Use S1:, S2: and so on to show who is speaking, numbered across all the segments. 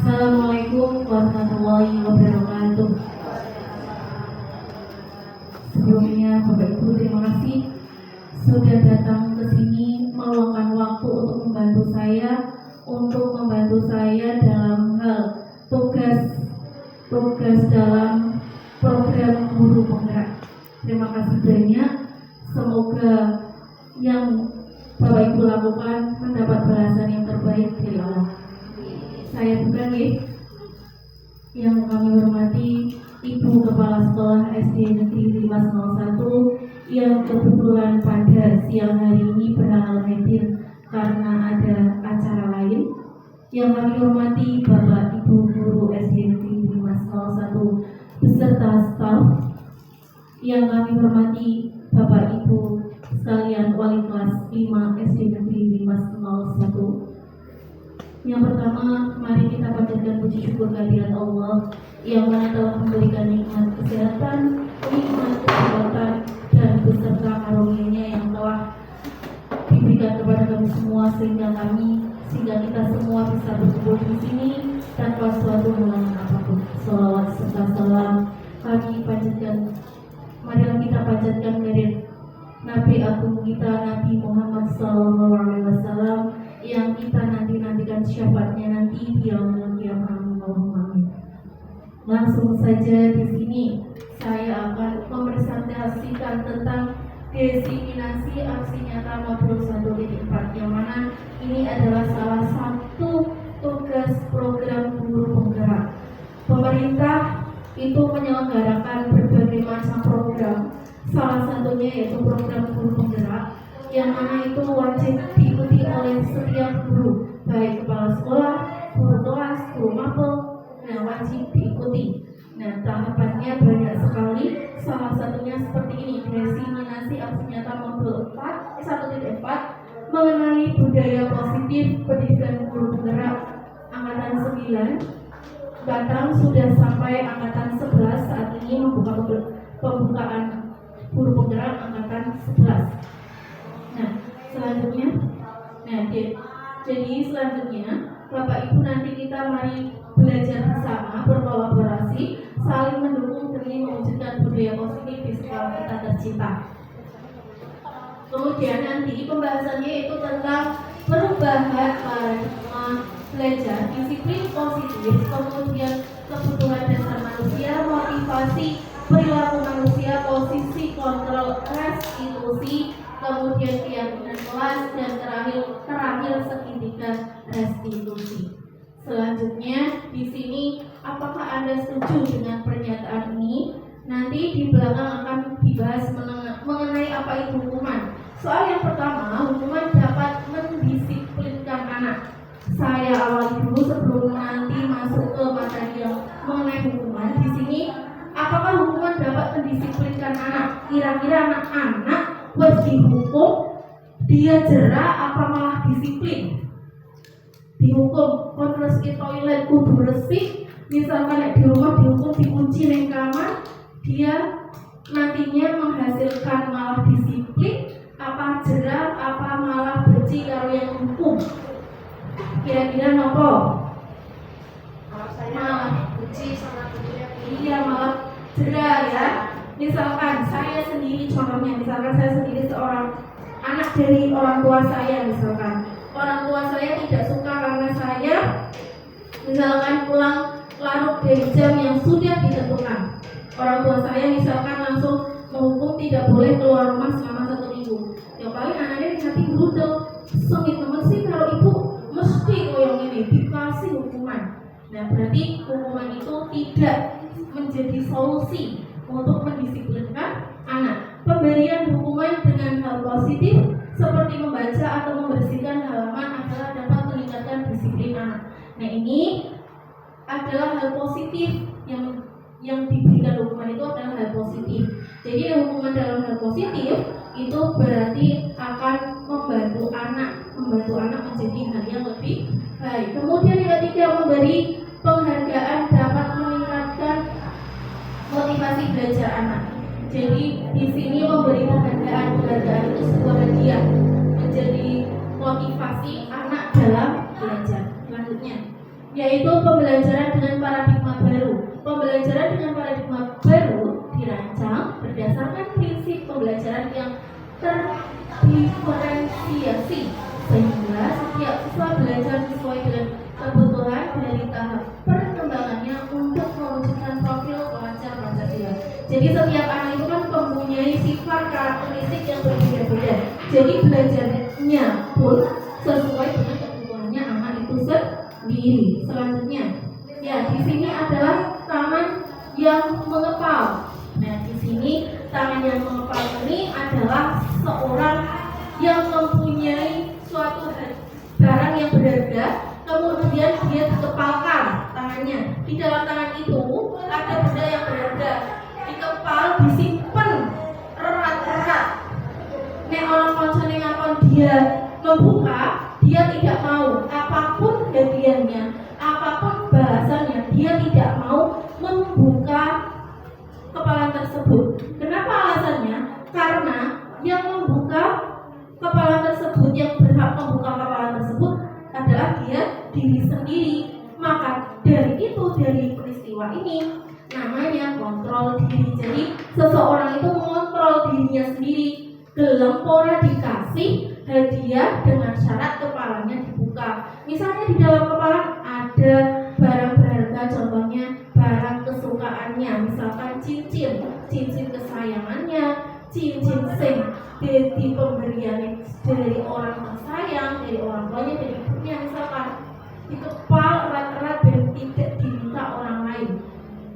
S1: Assalamualaikum warahmatullahi wabarakatuh. Sebelumnya Bapak Ibu terima kasih sudah datang ke sini meluangkan waktu untuk membantu saya dalam hal tugas dalam program guru penggerak. Terima kasih banyak. Semoga yang Bapak Ibu lakukan mendapat balasan yang terbaik dari Allah. Saya bukan yang kami hormati Ibu Kepala Sekolah SD Negeri 501 yang kebetulan pada siang hari ini berhalangan hadir karena ada acara lain. Yang kami hormati Bapak Ibu Guru SD Negeri 501 beserta staf. Yang kami hormati Bapak Ibu sekalian wali kelas 5 SD Negeri 501. Yang pertama, mari kita panjatkan puji syukur kehadirat Allah yang mana telah memberikan nikmat kesehatan, nikmat kesehatan, dan beserta karunia-Nya yang telah diberikan kepada kami semua sehingga kita semua bisa berkumpul di sini tanpa suatu halangan apapun. Shalawat serta salam kami panjatkan. Marilah kita panjatkan kehadirat Nabi Agung kita Nabi Muhammad SAW yang kita nantikan syafaatnya nanti di yaumul qiyamah. Amin. Langsung saja di sini saya akan mempresentasikan tentang desiminasi aksi nyata modul 1.4 yang mana ini adalah salah satu tugas program guru penggerak. Pemerintah itu menyelenggarakan berbagai macam program, salah satunya yaitu program guru penggerak yang mana itu wajib diikuti oleh setiap guru, baik kepala sekolah, guru kelas, guru mapel, wajib diikuti. Nah, tahapannya banyak sekali, salah satunya seperti ini, desiminasi aksi nyata modul 1.4 mengenai budaya positif pendidikan guru penggerak angkatan 9. Batang sudah sampai angkatan 11 saat ini membuka pembukaan guru penggerak angkatan 11. Nah, selanjutnya, jadi selanjutnya Bapak Ibu nanti kita mari belajar bersama, berkolaborasi, saling mendukung demi mewujudkan budaya positif di sekolah kita tercinta. Kemudian nanti pembahasannya itu tentang perubahan paradigma belajar, disiplin positif, kemudian kebutuhan dasar manusia, motivasi perilaku manusia, posisi kontrol restitusi, kemudian keyakinan kelas, dan terakhir segitiga restitusi. Selanjutnya di sini apakah Anda setuju dengan pernyataan ini? Nanti di belakang akan dibahas mengenai apa itu hukuman. Soal yang pertama, hukuman dapat mendisiplinkan anak. Saya awali dulu sebelum nanti masuk ke materi yang mengenai hukuman. Di sini apakah hukuman dapat mendisiplinkan anak? Kira-kira anak-anak wajib dihukum, dia jerah apa malah disiplin? Dihukum kontrol ke toilet kudu bersih, misalkan di rumah dihukum dikunci di kamar, dia nantinya menghasilkan malah disiplin, apa jerah apa malah benci kalau yang hukum? Kira-kira nopo?
S2: Kalau saya
S1: malah
S2: benci sama dunia,
S1: iya malah jerah ya. Misalkan saya sendiri, contohnya misalkan saya sendiri seorang anak dari orang tua saya, misalkan orang tua saya tidak suka karena saya misalkan pulang larut dari jam yang sudah ditentukan. Orang tua saya misalkan langsung menghukum tidak boleh keluar rumah selama 1 minggu. Ya paling anaknya dikasih brutal, sengit temen sih kalau ibu mesti koyong ini dikasih hukuman. Nah berarti hukuman itu tidak menjadi solusi untuk mendisiplinkan anak. Pemberian hukuman dengan hal positif seperti membaca atau membersihkan halaman adalah dapat meningkatkan disiplin anak. Nah ini adalah hal positif yang diberikan hukuman itu adalah hal positif. Jadi hukuman dalam hal positif itu berarti akan membantu anak menjadi hal yang lebih baik. Kemudian yang ketiga, memberi penghargaan dapat meningkatkan motivasi belajar anak. Jadi di sini memberi penghargaan itu sebuah hadiah menjadi motivasi anak dalam belajar. Selanjutnya, yaitu pembelajaran dengan paradigma baru. Pembelajaran dengan paradigma baru dirancang berdasarkan prinsip pembelajaran yang terdiferensiasi, sehingga setiap siswa belajar sesuai dengan kebutuhan dari tahap perkembangannya untuk mewujudkan profil pelajar Pancasila. Jadi setiap anak itu kan mempunyai sifat karakteristik yang berbeda-beda. Jadi belajarnya pun sesuai dengan kebutuhannya anak itu sendiri. Selanjutnya, ya di sini adalah tangan yang mengepal. Nah, di sini tangan yang mengepal ini adalah seorang yang mempunyai suatu barang yang berharga, kemudian dia dikepalkan tangannya. Di dalam tangan itu ada benda yang berharga, dikepal, disimpan erat-erat. Nek orang koncone ngakon dia membuka, dia tidak mau apapun hadiahnya, apapun bahasannya, dia tidak mau membuka kepala tersebut. Kenapa alasannya? Karena yang membuka kepala tersebut, yang berhak membuka kepala tersebut adalah dia diri sendiri. Maka dari peristiwa ini namanya kontrol diri. Jadi seseorang itu mengontrol dirinya sendiri. Gelem ora dikasih hadiah dengan syarat kepalanya dibuka. Misalnya di dalam kepala ada barang berharga, contohnya barang kesukaannya, misalkan cincin kesayangannya, cincin sing dari pemberian dari orang tersayang, dari orang tuanya, dari ibunya, misalkan dikepal erat-erat dan tidak diminta orang lain.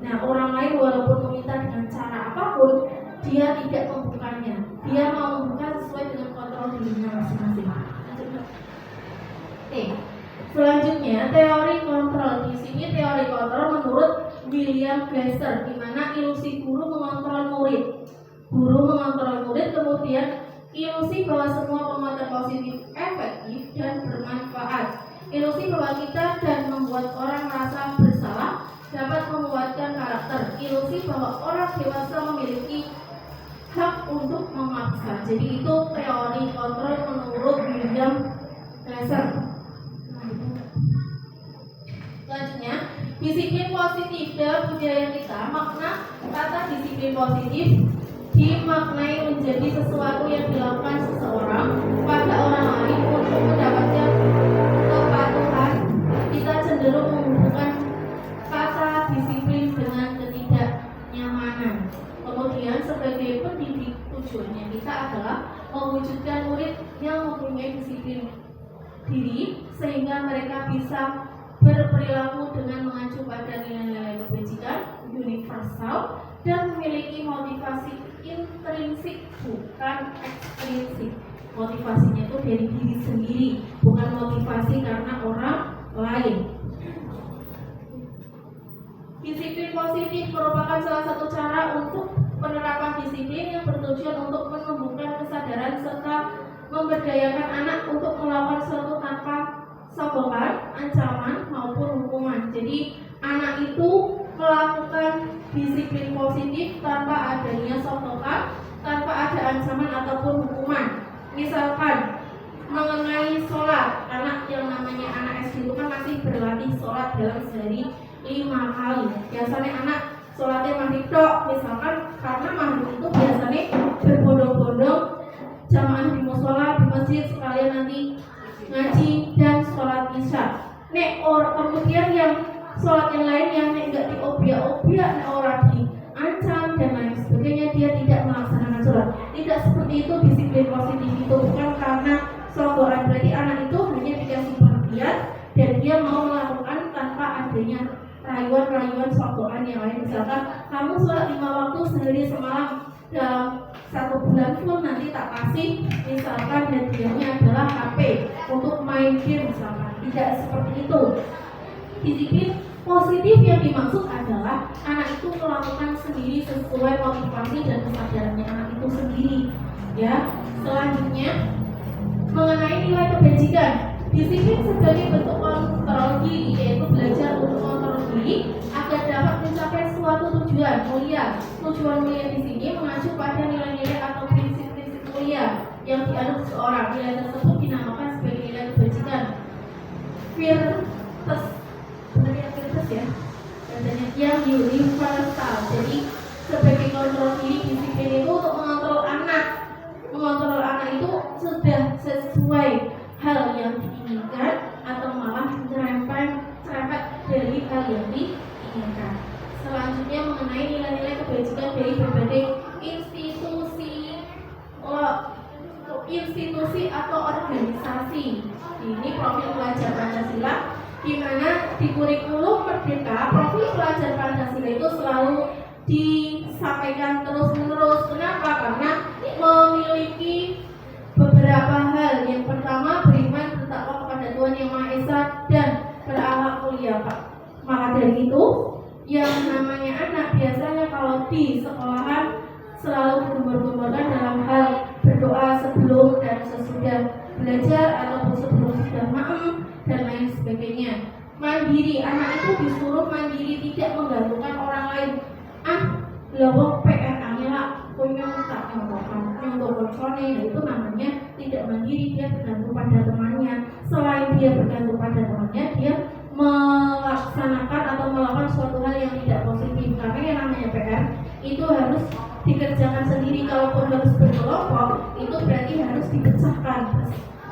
S1: Nah, orang lain walaupun meminta dengan cara apapun, dia tidak membukanya. Dia mau membuka sesuai dengan kontrol dirinya masing-masing. Selanjutnya teori kontrol. Di sini teori kontrol menurut William Glasser, di mana ilusi guru mengontrol murid. Guru mengontrol murid, kemudian ilusi bahwa semua penguatan positif efektif dan bermanfaat. Ilusi bahwa kita dan membuat orang merasa bersalah dapat menguatkan karakter. Ilusi bahwa orang dewasa memiliki hak untuk memaksa. Jadi itu teori kontrol menurut William Glasser. Selanjutnya, disiplin positif. Dalam budaya kita, makna kata disiplin positif dimaknai menjadi sesuatu yang dilakukan seseorang pada orang lain untuk mendapatkan kepatuhan. Kita cenderung menghubungkan kata disiplin dengan ketidaknyamanan. Kemudian sebagai pendidik, tujuannya kita adalah mewujudkan murid yang mempunyai disiplin diri sehingga mereka bisa berperilaku dengan mengacu pada nilai-nilai kebajikan universal dan memiliki motivasi intrinsik bukan ekstrinsik. Motivasinya itu dari diri sendiri, bukan motivasi karena orang lain. Disiplin positif merupakan salah satu cara untuk penerapan disiplin yang bertujuan untuk menumbuhkan kesadaran serta memberdayakan anak untuk melakukan sesuatu tanpa sokongan, ancaman maupun hukuman. Jadi anak itu melakukan disiplin positif tanpa adanya sokongan, tanpa ada ancaman ataupun hukuman. Misalkan mengenai sholat, anak yang namanya anak SD itu kan masih berlatih sholat dalam sehari 5 kali. Biasanya anak sholatnya maghrib tok, misalkan karena maghrib itu biasanya berbondong-bondong jamaah di musola, di masjid sekalian nanti ngaji dan sholat isya. Kemudian yang sholat yang lain yang enggak diobiak-obiak, orang diancam dan lain sebagainya, dia tidak melaksanakan sholat. Tidak seperti itu disiplin positif itu, bukan karena sokongan. Berarti anak itu hanya dikasih perhatian dan dia mau melakukan tanpa adanya rayuan-rayuan sokongan yang lain. Misalkan kamu sholat 5 waktu sehari semalam dalam 1 bulan full, nanti tak kasih misalkan hadiahnya adalah HP untuk main game misalkan. Tidak seperti itu. Disiplin positif yang dimaksud adalah anak itu melakukan sendiri sesuai motivasi dan kesadarannya anak itu sendiri. Ya, selanjutnya mengenai nilai kebajikan. Disiplin sebagai bentuk kontrol diri, yaitu belajar untuk kontrol diri agar dapat mencapai suatu tujuan mulia. Tujuan mulia di sini mengacu pada nilai-nilai atau prinsip-prinsip mulia yang dianut seseorang. Nilai tersebut dinamakan sebagai nilai kebajikan. Virtus yang universal. Jadi sebagai kontrol diri disiplin itu untuk mengontrol anak. Mengontrol anak itu sudah sesuai hal yang diinginkan atau malah serempet dari hal yang diinginkan. Selanjutnya mengenai nilai-nilai kebajikan dari berbagai institusi atau organisasi. Ini profil pelajar Pancasila, di mana di kurikulum Merdeka profil pelajar Pancasila itu selalu disampaikan terus-menerus. Kenapa? Karena memiliki beberapa hal. Yang pertama, beriman bertakwa kepada Tuhan Yang Maha Esa dan berakhlak mulia, Pak. Maka dari itu, yang namanya anak biasanya kalau di sekolahan selalu bergumul-gumulkan dalam hal berdoa sebelum dan sesudah belajar ataupun sebelum sudah maem dan lain sebagainya. Mandiri, anak itu disuruh mandiri, tidak menggantungkan orang lain. Lawang PR angela punya tak nyontok koncone, itu namanya tidak mandiri, dia bergantung pada temannya. Selain dia bergantung pada temannya, dia melaksanakan atau melakukan suatu hal yang tidak positif. Karena yang namanya PR itu harus dikerjakan sendiri. Kalaupun harus berkelompok, itu berarti harus dipecahkan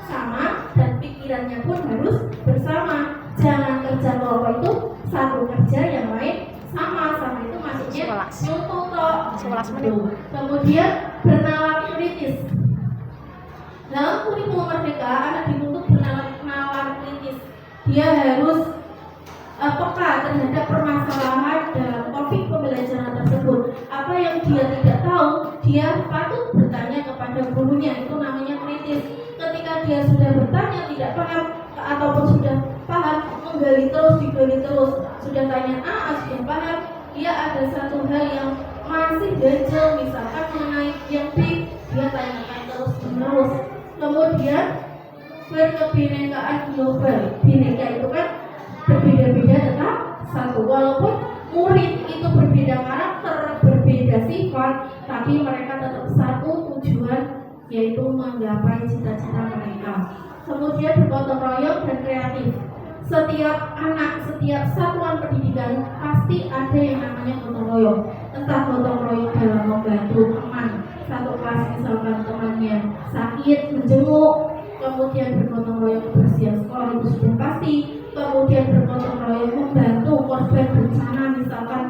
S1: sama, dan pikirannya pun harus bersama. Jangan kerja kelompok itu satu kerja, yang lain sama itu maksudnya nyutuh toh. Kemudian bernalar kritis. Dalam kurikulum Merdeka, anak dituntut bernalar kritis. Dia harus peka terhadap permasalahan dalam topik pembelajaran tersebut. Apa yang dia tidak tahu, dia patut bertanya kepada gurunya. Itu namanya kritis. Ketika dia sudah bertanya tidak paham ataupun sudah paham, menggali terus, digali terus. Sudah tanya sudah paham, dia ada satu hal yang masih ganjel, misalkan mengenai yang B, dia tanyakan terus menerus. Kemudian berkebinekaan global. Bineka itu kan berbeda-beda tetap satu. Walaupun murid itu berbeda karakter, berbeda sifat, tapi mereka tetap satu tujuan, yaitu menggapai cita-cita mereka. Kemudian bergotong royong dan kreatif. Setiap anak, setiap satuan pendidikan pasti ada yang namanya gotong royong. Entah gotong royong dalam membantu teman satu kelas, misalkan temannya sakit, menjenguk, kemudian bergotong royong kebersihan sekolah, itu sudah pasti. Kemudian bergotong royong membantu korban bencana, misalkan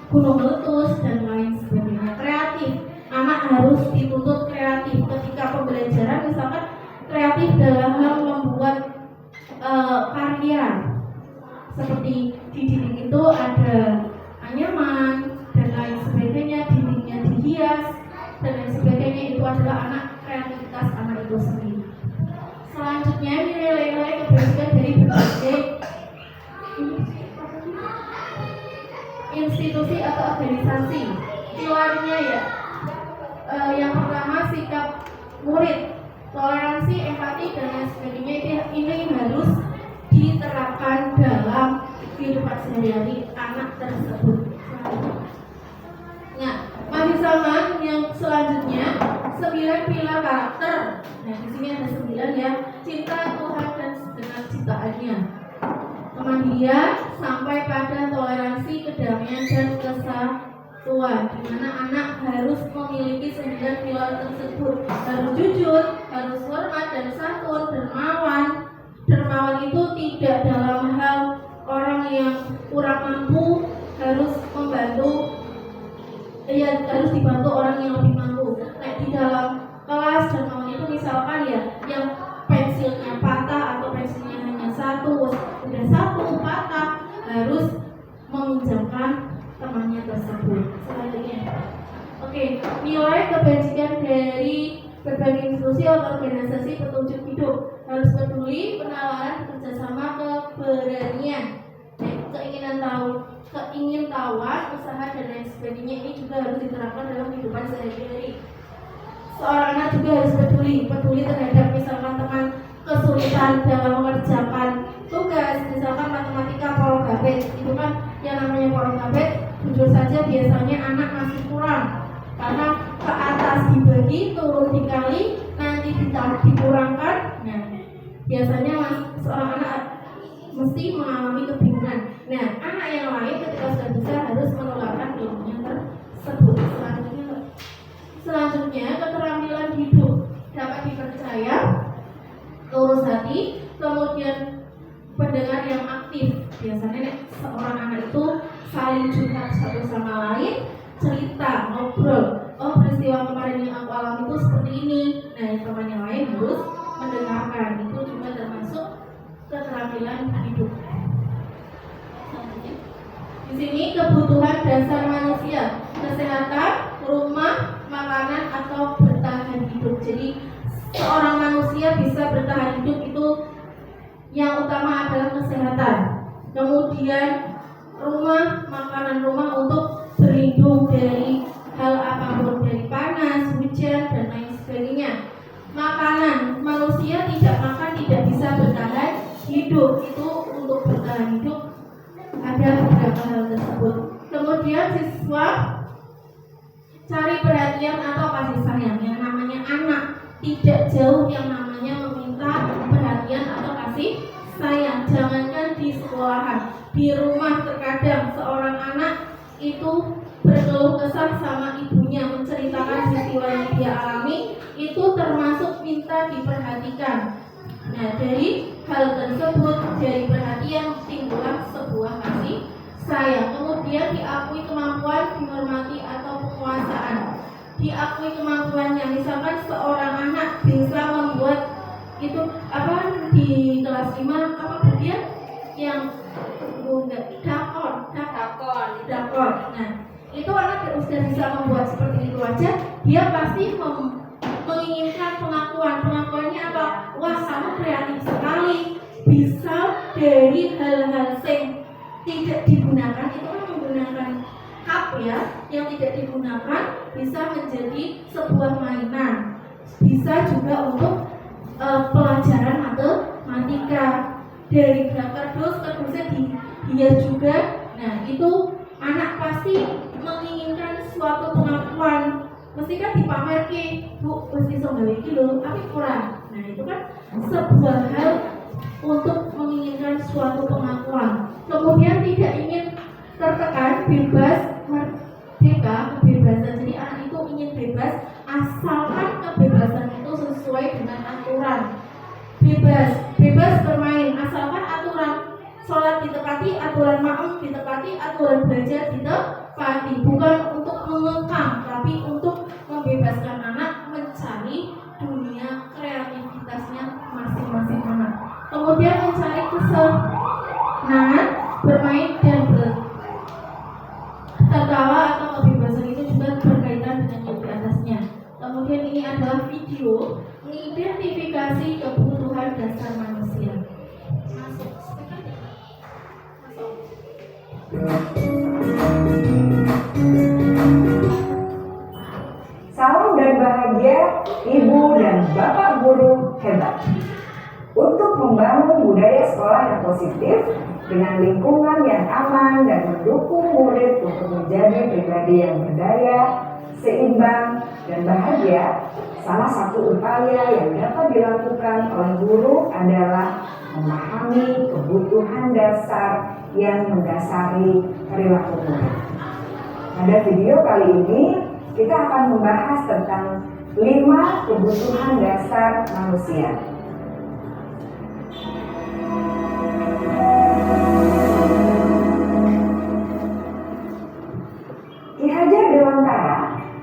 S1: gunung meletus dan lain sebagainya. Kreatif, anak harus dituntut kreatif ketika pembelajaran, misalkan kreatif dalam hal membuat karya. Seperti di dinding itu ada anyaman dan lain sebagainya, dindingnya dihias dan lain sebagainya. Itu adalah kreativitas anak itu sendiri. Selanjutnya nilai-nilai kebajikan dari berbagai institusi atau organisasi. Pilarnya ya, yang pertama sikap murid, toleransi, empati dan lain sebagainya. Ini harus diterapkan dalam kehidupan sehari-hari anak tersebut. Nah, masih sama yang selanjutnya, 9 pilar karakter. Nah, di sini ada 9 ya. Cinta Tuhan dan segenap ciptaannya, kemandirian sampai pada toleransi, kedamaian dan kesatuan. Di mana anak harus memiliki 9 pilar tersebut. Harus jujur, harus hormat dan santun, dermawan. Dermawan itu tidak dalam hal orang yang kurang mampu harus membantu, ya harus dibantu orang yang lebih mampu. Nah, di dalam kelas dermawan itu misalkan ya yang pensilnya patah atau pensilnya hanya satu, sudah satu patah, harus meminjamkan temannya tersebut. Selanjutnya, oke, nilai kebajikan dari berbagai institusi atau organisasi petunjuk hidup. Harus peduli, penalaran, kerjasama, keberanian, keingintahuan, usaha dan lain sebagainya. Ini juga harus diterapkan dalam kehidupan sehari-hari. Seorang anak juga harus peduli terhadap misalkan teman kesulitan dalam mengerjakan tugas, misalkan matematika porogabet. Itu kan yang namanya porogabet, jujur saja biasanya anak masih kurang, karena ke atas dibagi, turun dikali, nanti dikurangkan. Nah, biasanya seorang anak mesti mengalami kebingungan. Nah, anak yang lain ketika sudah besar seorang anak itu saling curhat satu sama lain, cerita, ngobrol. Oh, peristiwa kemarin yang aku alami itu seperti ini. Nah, teman yang lain harus mendengarkan. Itu juga termasuk keterampilan hidup. Di sini kebutuhan dasar manusia, kesehatan, rumah, makanan, atau bertahan hidup. Jadi seorang manusia bisa bertahan hidup itu yang utama adalah kesehatan. Kemudian rumah, makanan rumah untuk berlindung dari hal apapun, dari panas, hujan, dan lain sebagainya. Makanan, manusia tidak makan tidak bisa bertahan hidup. Itu untuk bertahan hidup ada beberapa hal tersebut. Kemudian siswa cari perhatian atau kasih sayang. Yang namanya anak tidak jauh yang namanya meminta perhatian atau kasih sayang. Jangankan di sekolahan, di rumah terkadang seorang anak itu berkeluh kesah sama ibunya, menceritakan peristiwa yang dia alami, itu termasuk minta diperhatikan. Nah, dari hal tersebut, dari perhatian timbullah sebuah kasih sayang. Kemudian diakui kemampuan, dihormati atau penguasaan. Diakui kemampuannya, misalkan seorang anak bisa membuat itu di kelas 5 dia yang dakor. Nah, itu anak sudah bisa membuat seperti itu aja, dia pasti menginginkan pengakuannya apa? Wah, kamu kreatif sekali, bisa dari hal-hal yang tidak digunakan, itu kan menggunakan cup ya, yang tidak digunakan bisa menjadi sebuah mainan, bisa juga untuk pelajaran matematika, dari kardusnya dihias juga. Nah, itu anak pasti menginginkan suatu pengakuan, mesti kan dipamerke, Bu, mesti sombong iki lho, tapi kurang. Nah, itu kan sebuah hal untuk menginginkan suatu pengakuan. Kemudian tidak ingin tertekan, bebas, merdeka, kebebasan. Jadi anak itu ingin bebas, asalkan kebebasan itu sesuai dengan aturan. Bebas bermain, asalkan aturan sholat ditepati, aturan maem ditepati, aturan belajar ditepati. Bukan untuk mengekang, tapi untuk membebaskan anak mencari dunia kreativitasnya masing-masing anak. Kemudian mencari kesenangan bermain dan tertawa atau kebebasan itu juga berkaitan dengan yang di atasnya. Kemudian ini adalah video mengidentifikasi kebutuhan dasar manusia.
S3: Salam dan bahagia Ibu dan Bapak guru hebat. Untuk membangun budaya sekolah yang positif dengan lingkungan yang aman dan mendukung murid untuk menjadi pribadi yang berdaya, seimbang, dan bahagia, salah satu upaya yang dapat dilakukan oleh guru adalah memahami kebutuhan dasar yang mendasari perilaku murid. Pada video kali ini, kita akan membahas tentang 5 kebutuhan dasar manusia. Ki Hajar Dewantara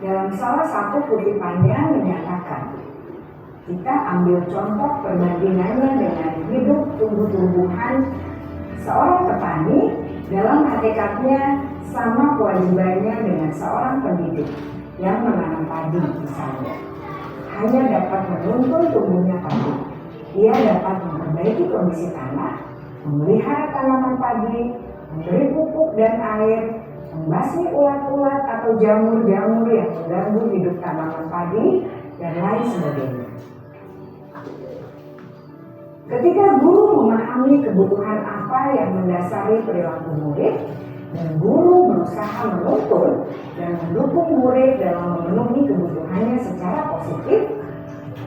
S3: dalam salah satu kutipannya menyatakan, kita ambil contoh perbandingannya dengan hidup tumbuh-tumbuhan. Seorang petani dalam hakikatnya sama kewajibannya dengan seorang pendidik yang menanam padi misalnya. Hanya dapat menuntun tumbuhnya padi. Ia dapat memperbaiki kondisi tanah, memelihara tanaman padi, memberi pupuk dan air, membasmi ulat-ulat atau jamur-jamur yang mengganggu hidup tanaman padi, dan lain sebagainya. Ketika guru memahami kebutuhan apa yang mendasari perilaku murid, dan guru berusaha menuntun dan mendukung murid dalam memenuhi kebutuhannya secara positif,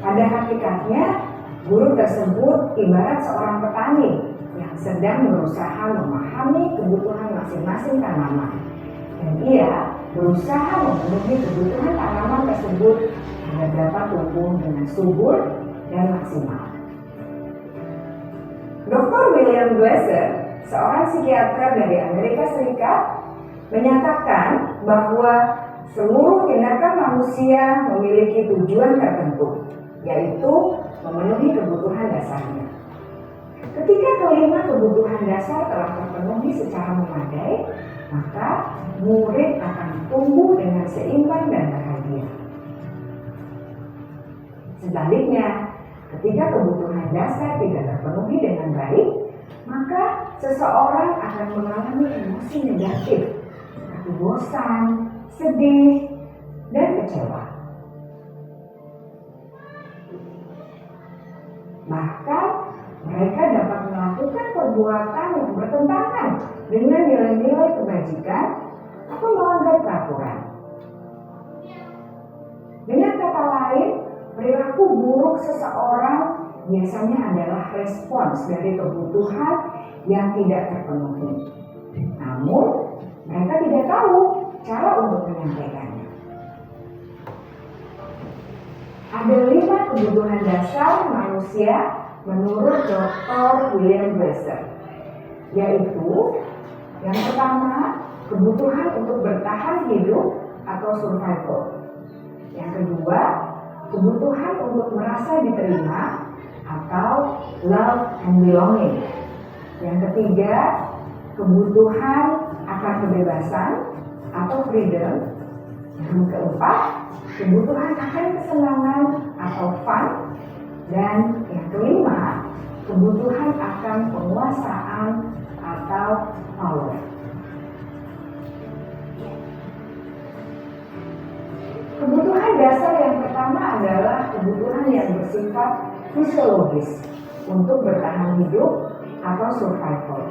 S3: pada hakikatnya guru tersebut ibarat seorang petani yang sedang berusaha memahami kebutuhan masing-masing tanaman, dan ia berusaha memenuhi kebutuhan tanaman tersebut agar dapat tumbuh dengan subur dan maksimal. Dr. William Glasser, seorang psikiater dari Amerika Serikat menyatakan bahwa seluruh tindakan manusia memiliki tujuan tertentu, yaitu memenuhi kebutuhan dasarnya. Ketika kelima kebutuhan dasar telah terpenuhi secara memadai, maka murid akan tumbuh dengan seimbang dan bahagia. Sebaliknya, ketika kebutuhan dasar tidak terpenuhi dengan baik, maka seseorang akan mengalami emosi negatif seperti bosan, sedih, dan kecewa. Bahkan mereka dapat melakukan perbuatan yang bertentangan dengan nilai-nilai kebajikan atau melanggar peraturan. Dengan kata lain, perilaku buruk seseorang biasanya adalah respons dari kebutuhan yang tidak terpenuhi. Namun, mereka tidak tahu cara untuk menyampaikannya. Ada 5 kebutuhan dasar manusia menurut Dr. William Glasser, yaitu yang pertama, kebutuhan untuk bertahan hidup atau survival. Yang kedua, kebutuhan untuk merasa diterima atau love and belonging. Yang ketiga, kebutuhan akan kebebasan atau freedom. Yang keempat, kebutuhan akan kesenangan atau fun. Dan yang kelima, kebutuhan akan penguasaan atau power. Kebutuhan dasar yang pertama adalah kebutuhan yang bersifat fisiologis untuk bertahan hidup atau survival.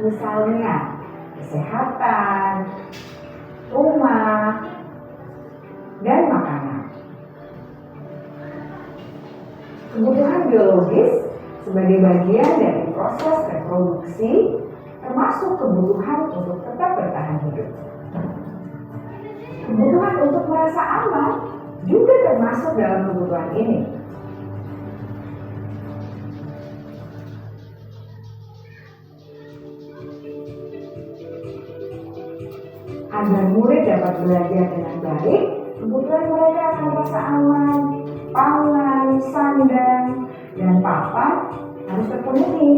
S3: Misalnya, kesehatan, rumah, dan makanan. Kebutuhan biologis sebagai bagian dari proses reproduksi termasuk kebutuhan untuk tetap bertahan hidup. Kebutuhan untuk merasa aman juga termasuk dalam kebutuhan ini. Agar murid dapat belajar dengan baik, kebutuhan mereka akan rasa aman, pangan, sandang, dan papan harus terpenuhi.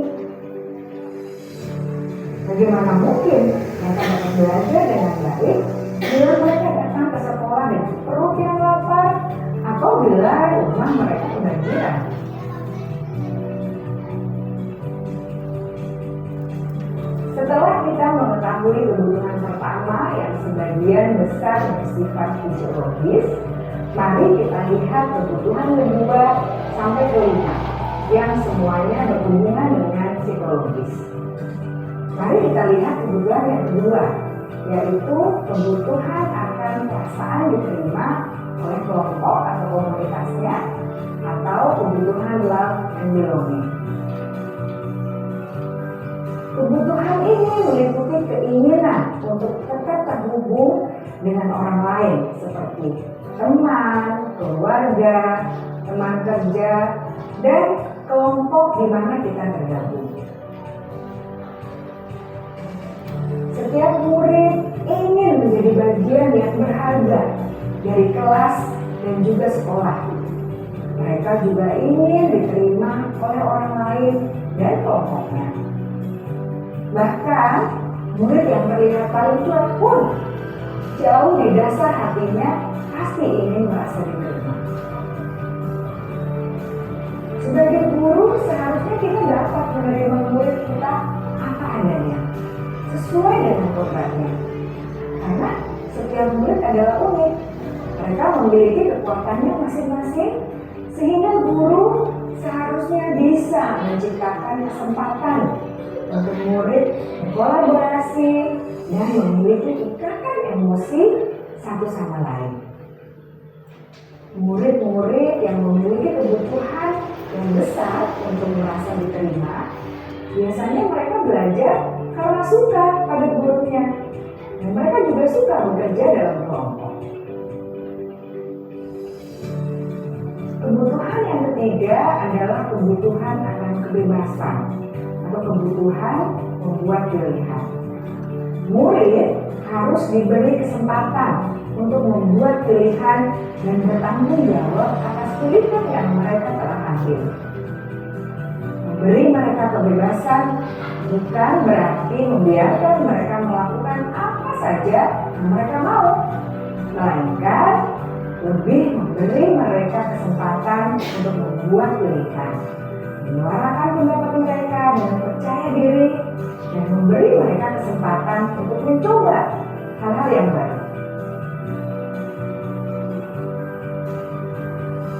S3: Bagaimana mungkin mereka dapat belajar dengan baik bila mereka datang ke sekolah dengan perut yang lapar atau bila rumah mereka kebanjiran? Setelah kita mengetahui kebutuhan pertama yang sebagian besar bersifat fisiologis, mari kita lihat kebutuhan kedua sampai kelima yang semuanya berhubungan dengan psikologis. Mari kita lihat kebutuhan yang kedua, yaitu kebutuhan akan perasaan diterima oleh kelompok atau komunitasnya, atau kebutuhan love and belonging. Kebutuhan ini meliputi keinginan untuk tetap terhubung dengan orang lain seperti teman, keluarga, teman kerja, dan kelompok di mana kita tergabung. Setiap murid ingin menjadi bagian yang berharga dari kelas dan juga sekolah. Mereka juga ingin diterima oleh orang lain dan kelompoknya. Bahkan, murid yang terlihat paling cuek pun jauh di dasar hatinya pasti ingin merasa diterima. Sebagai guru, seharusnya kita dapat menerima murid kita apa adanya, sesuai dengan kodratnya. Karena setiap murid adalah unik. Mereka memiliki kekuatannya masing-masing, sehingga guru seharusnya bisa menciptakan kesempatan untuk murid berkolaborasi dan memiliki ikatan emosi satu sama lain. Murid-murid yang memiliki kebutuhan yang besar untuk merasa diterima, biasanya mereka belajar karena suka pada gurunya, dan mereka juga suka bekerja dalam kelompok. Kebutuhan yang ketiga ketiga adalah kebutuhan akan kebebasan atau kebutuhan membuat pilihan. Murid harus diberi kesempatan untuk membuat pilihan dan bertanggung jawab atas pilihan yang mereka telah ambil. Memberi mereka kebebasan bukan berarti membiarkan mereka melakukan apa saja yang mereka mau, melainkan lebih memberi mereka kesempatan untuk membuat pilihan, menyuarakan pendapat mereka dengan percaya diri, dan memberi mereka kesempatan untuk mencoba hal-hal yang baru.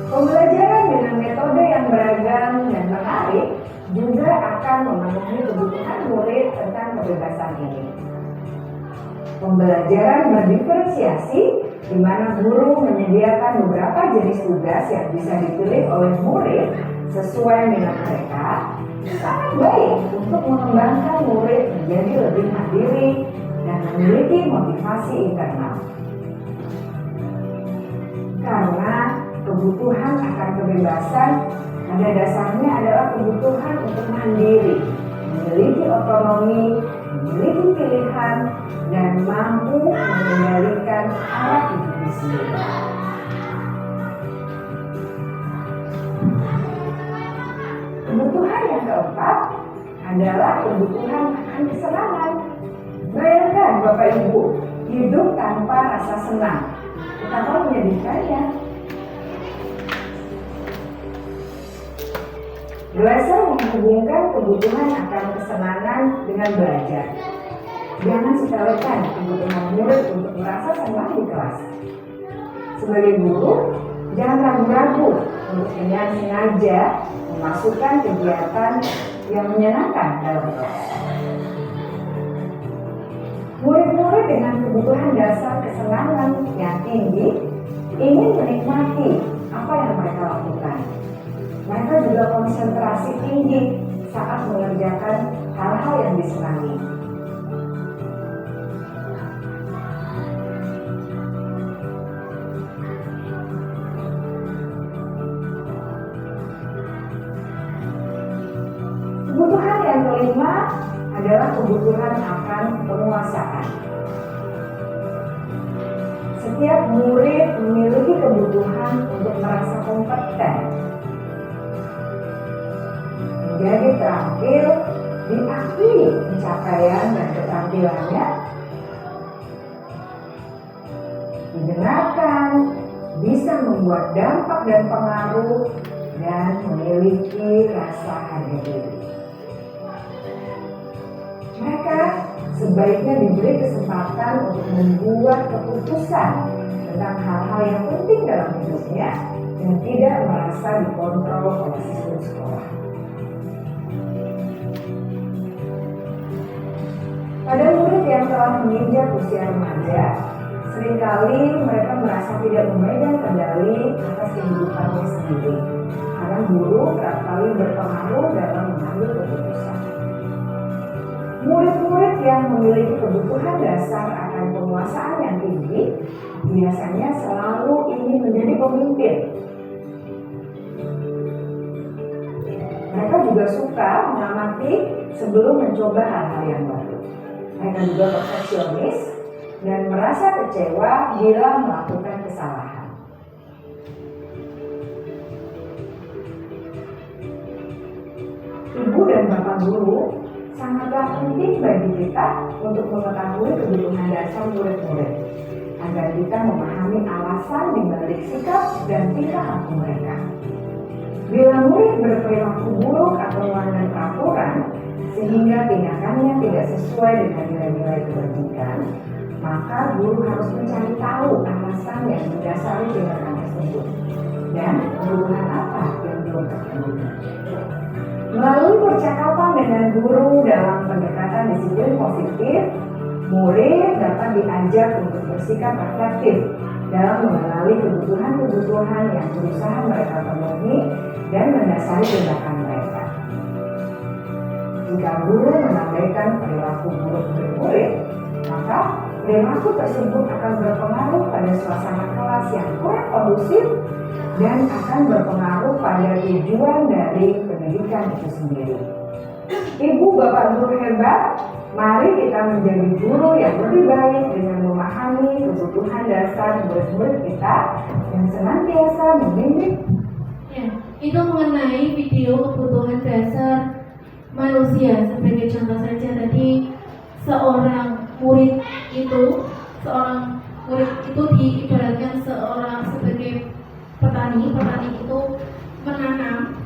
S3: Pembelajaran dengan metode yang beragam dan menarik juga akan memenuhi kebutuhan murid tentang kebebasan ini. Pembelajaran berdiferensiasi, di mana guru menyediakan beberapa jenis tugas yang bisa dipilih oleh murid sesuai dengan mereka, sangat baik untuk mengembangkan murid menjadi lebih mandiri dan memiliki motivasi internal. Karena kebutuhan akan kebebasan pada dasarnya adalah kebutuhan untuk mandiri, memiliki otonomi, memiliki pilihan, dan mampu mengendalikan arah hidupnya sendiri. Kebutuhan yang keempat adalah kebutuhan akan kesenangan. Bayangkan Bapak Ibu, hidup tanpa rasa senang, betapa menyedihkannya. Glaser menghubungkan kebutuhan akan kesenangan dengan belajar. Jangan sepelekan kebutuhan murid untuk merasa senang di kelas. Sebagai guru, jangan ragu-ragu untuk dengan sengaja memasukkan kegiatan yang menyenangkan dalam kelas. Murid-murid dengan kebutuhan dasar kesenangan yang tinggi ingin menikmati apa yang mereka lakukan. Mereka juga konsentrasi tinggi saat mengerjakan hal-hal yang disenangi. Kebutuhan yang kelima adalah kebutuhan akan penguasaan. Setiap murid memiliki kebutuhan untuk merasa kompeten, menjadi terampil, diakui pencapaian dan keterampilannya, didengarkan, bisa membuat dampak dan pengaruh, dan memiliki rasa harga diri. Mereka sebaiknya diberi kesempatan untuk membuat keputusan tentang hal-hal yang penting dalam hidupnya dan tidak merasa dikontrol oleh sistem sekolah. Pada murid yang telah menginjak usia remaja, seringkali mereka merasa tidak memegang kendali atas kehidupannya sendiri, karena guru kerap kali berpengaruh dalam mengambil keputusan. Murid-murid yang memiliki kebutuhan dasar akan penguasaan yang tinggi biasanya selalu ingin menjadi pemimpin. Mereka juga suka mengamati sebelum mencoba hal-hal yang baru. Mereka juga perfeksionis dan merasa kecewa bila melakukan kesalahan. Ibu dan bapak guru sangatlah penting bagi kita untuk mengetahui kebutuhan dasar murid-murid agar kita memahami alasan di balik sikap dan tingkah laku mereka. Bila murid berperilaku buruk atau melanggar peraturan sehingga tindakannya tidak sesuai dengan nilai-nilai kebajikan, maka guru harus mencari tahu alasan yang mendasari tindakan tersebut dan kebutuhan apa yang belum terpenuhi. Melalui percakapan dengan guru dalam pendekatan disiplin positif, murid dapat diajak untuk bersikap reflektif dalam mengenali kebutuhan-kebutuhan yang berusaha mereka penuhi dan mendasari tindakan mereka. Jika guru menambahkan perilaku buruk dari murid, maka perilaku tersebut akan berpengaruh pada suasana kelas yang kurang kondusif dan akan berpengaruh pada tujuan dari pendidikan itu sendiri. Ibu bapak guru hebat, mari kita menjadi guru yang lebih baik dengan memahami kebutuhan dasar murid-murid kita dan senantiasa membimbing.
S1: Ya, itu mengenai video kebutuhan dasar manusia. Sebagai contoh saja tadi, seorang murid itu diibaratkan sebagai petani itu menanam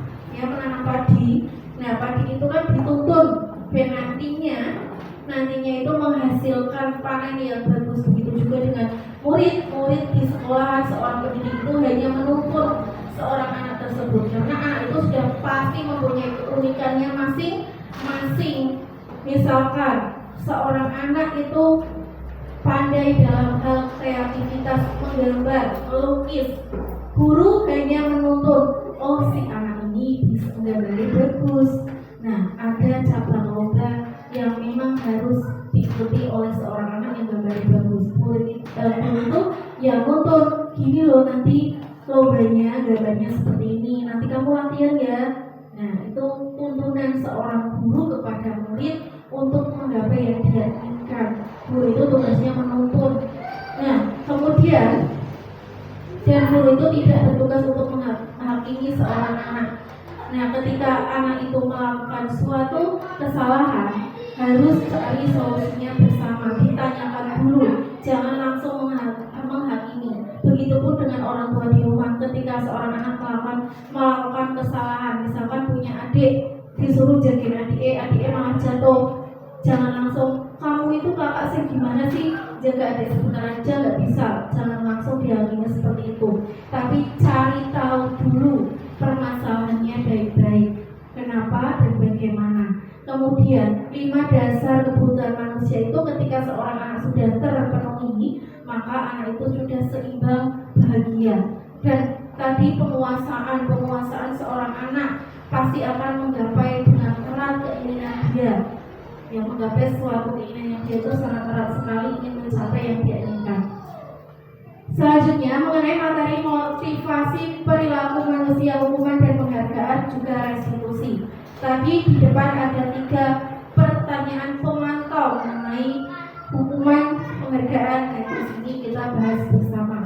S1: padi. Nah, padi itu kan dituntun dan nantinya itu menghasilkan panen yang bagus. Begitu juga dengan murid di sekolah, seorang pendidik itu hanya menuntun seorang anak tersebut karena anak itu sudah pasti mempunyai keunikannya masing-masing. Misalkan seorang anak itu pandai dalam hal kreativitas, menggambar, melukis, guru hanya menuntun, oh si anak ini bisa menggambar bagus. Nah, ada cabang lomba yang memang harus diikuti oleh seorang anak yang gambar bagus. Guru itu yang nuntun, gini loh nanti lombanya gambarnya seperti ini, nanti kamu latihan ya. Nah, itu tuntunan seorang guru kepada murid untuk menggapai yang dia inginkan. Guru itu tugasnya menuntun. Nah, kemudian dan guru itu tidak bertugas untuk menghakimi seorang anak. Nah, ketika anak itu melakukan suatu kesalahan, harus cari solusinya bersama, ditanyakan dulu, jangan langsung menghakimi. Begitupun dengan orang tua di rumah, ketika seorang anak melakukan kesalahan, misalkan punya adik, disuruh jagain adiknya malah jatuh, jangan langsung, kamu itu kakak sih gimana sih jaga adik sebentar aja, nggak bisa. Jangan langsung dihakimi seperti itu, tapi cari tahu dulu permasalahannya baik-baik, kenapa dan bagaimana. Kemudian 5 dasar kebutuhan manusia itu ketika seorang anak sudah terpenuhi, maka anak itu sudah seimbang, bahagia. Dan tadi penguasaan seorang anak pasti akan menggapai dengan erat keinginan dia. Yang menggapai suatu keinginan yang dia itu sangat erat sekali ingin mencapai yang dia inginkan. Selanjutnya mengenai materi motivasi perilaku manusia, hukuman dan penghargaan juga restitusi. Tadi di depan ada 3 pertanyaan pemantau mengenai hukuman, penghargaan, dan di sini kita bahas bersama.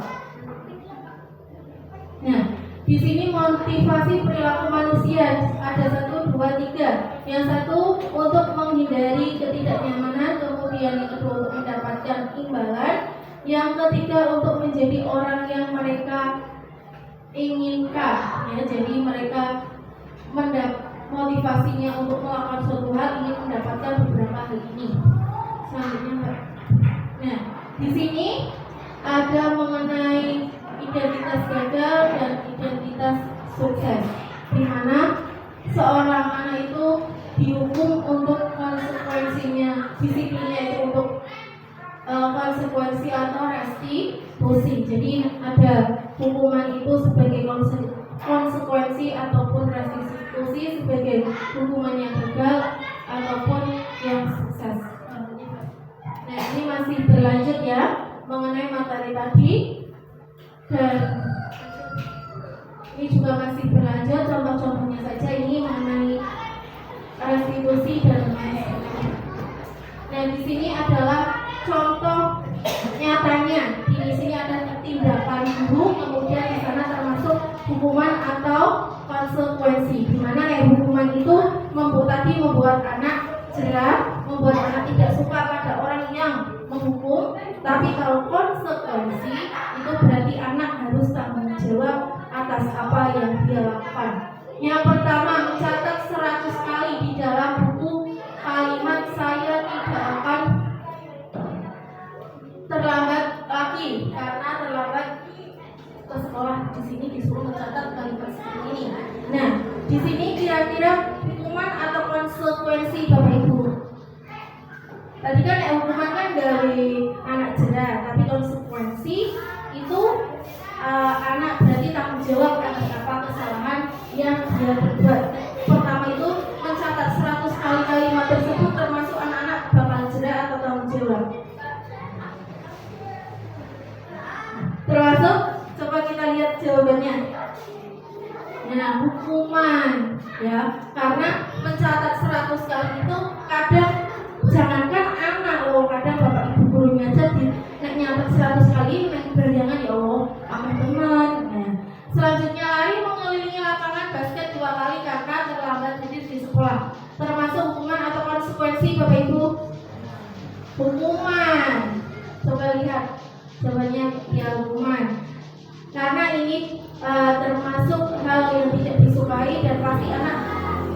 S1: Nah, di sini motivasi perilaku manusia ada 1, 2, 3. Yang satu untuk menghindari ketidaknyamanan, kemudian yang kedua untuk mendapatkan imbalan, yang ketiga untuk menjadi orang yang mereka inginkan. Ya, jadi mereka motivasinya untuk melakukan suatu hal ingin mendapatkan beberapa hal ini. Selanjutnya, Mbak. Nah, di sini ada mengenai identitas gagal dan identitas sukses, di mana seorang anak itu dihukum untuk konsekuensinya, disiplinnya itu untuk konsekuensi atau restitusi. Jadi ada hukuman itu sebagai konsekuensi ataupun restitusi sebagai hukuman yang gagal ataupun yang sukses. Nah, ini masih berlanjut ya mengenai materi tadi, dan ini juga masih berlanjut, contoh-contohnya saja ini mengenai restitusi dan lain-lain. Nah, di sini adalah contoh nyatanya. Di sini ada tindakan guru, kemudian di sana termasuk hukuman atau konsekuensi. Di mana hukuman itu membuat anak jerah, membuat anak tidak suka pada orang yang menghukum. Tapi kalau konsekuensi itu berarti anak harus tanggung jawab atas apa yang dia lakukan. Yang pertama, mencatat 100 kali di dalam buku kalimat saya tidak akan terlambat lagi, karena terlambat ke sekolah. Di sini disuruh mencatat kalimat seperti ini. Nah, di sini kira-kira hukuman atau konsekuensi Bapak Ibu. Tadi kan hukuman kan dari anak jerah, tapi konsekuensi itu anak berarti tanggung jawab atas apa kesalahan yang dia berbuat. Pertama itu mencatat 100 kali kalimat tersebut, termasuk anak-anak bakal jerah atau tanggung jawab. Termasuk, coba kita lihat jawabannya. hukuman. Coba lihat jawabannya ya hukuman. Karena ini termasuk hal yang tidak disukai dan pasti anak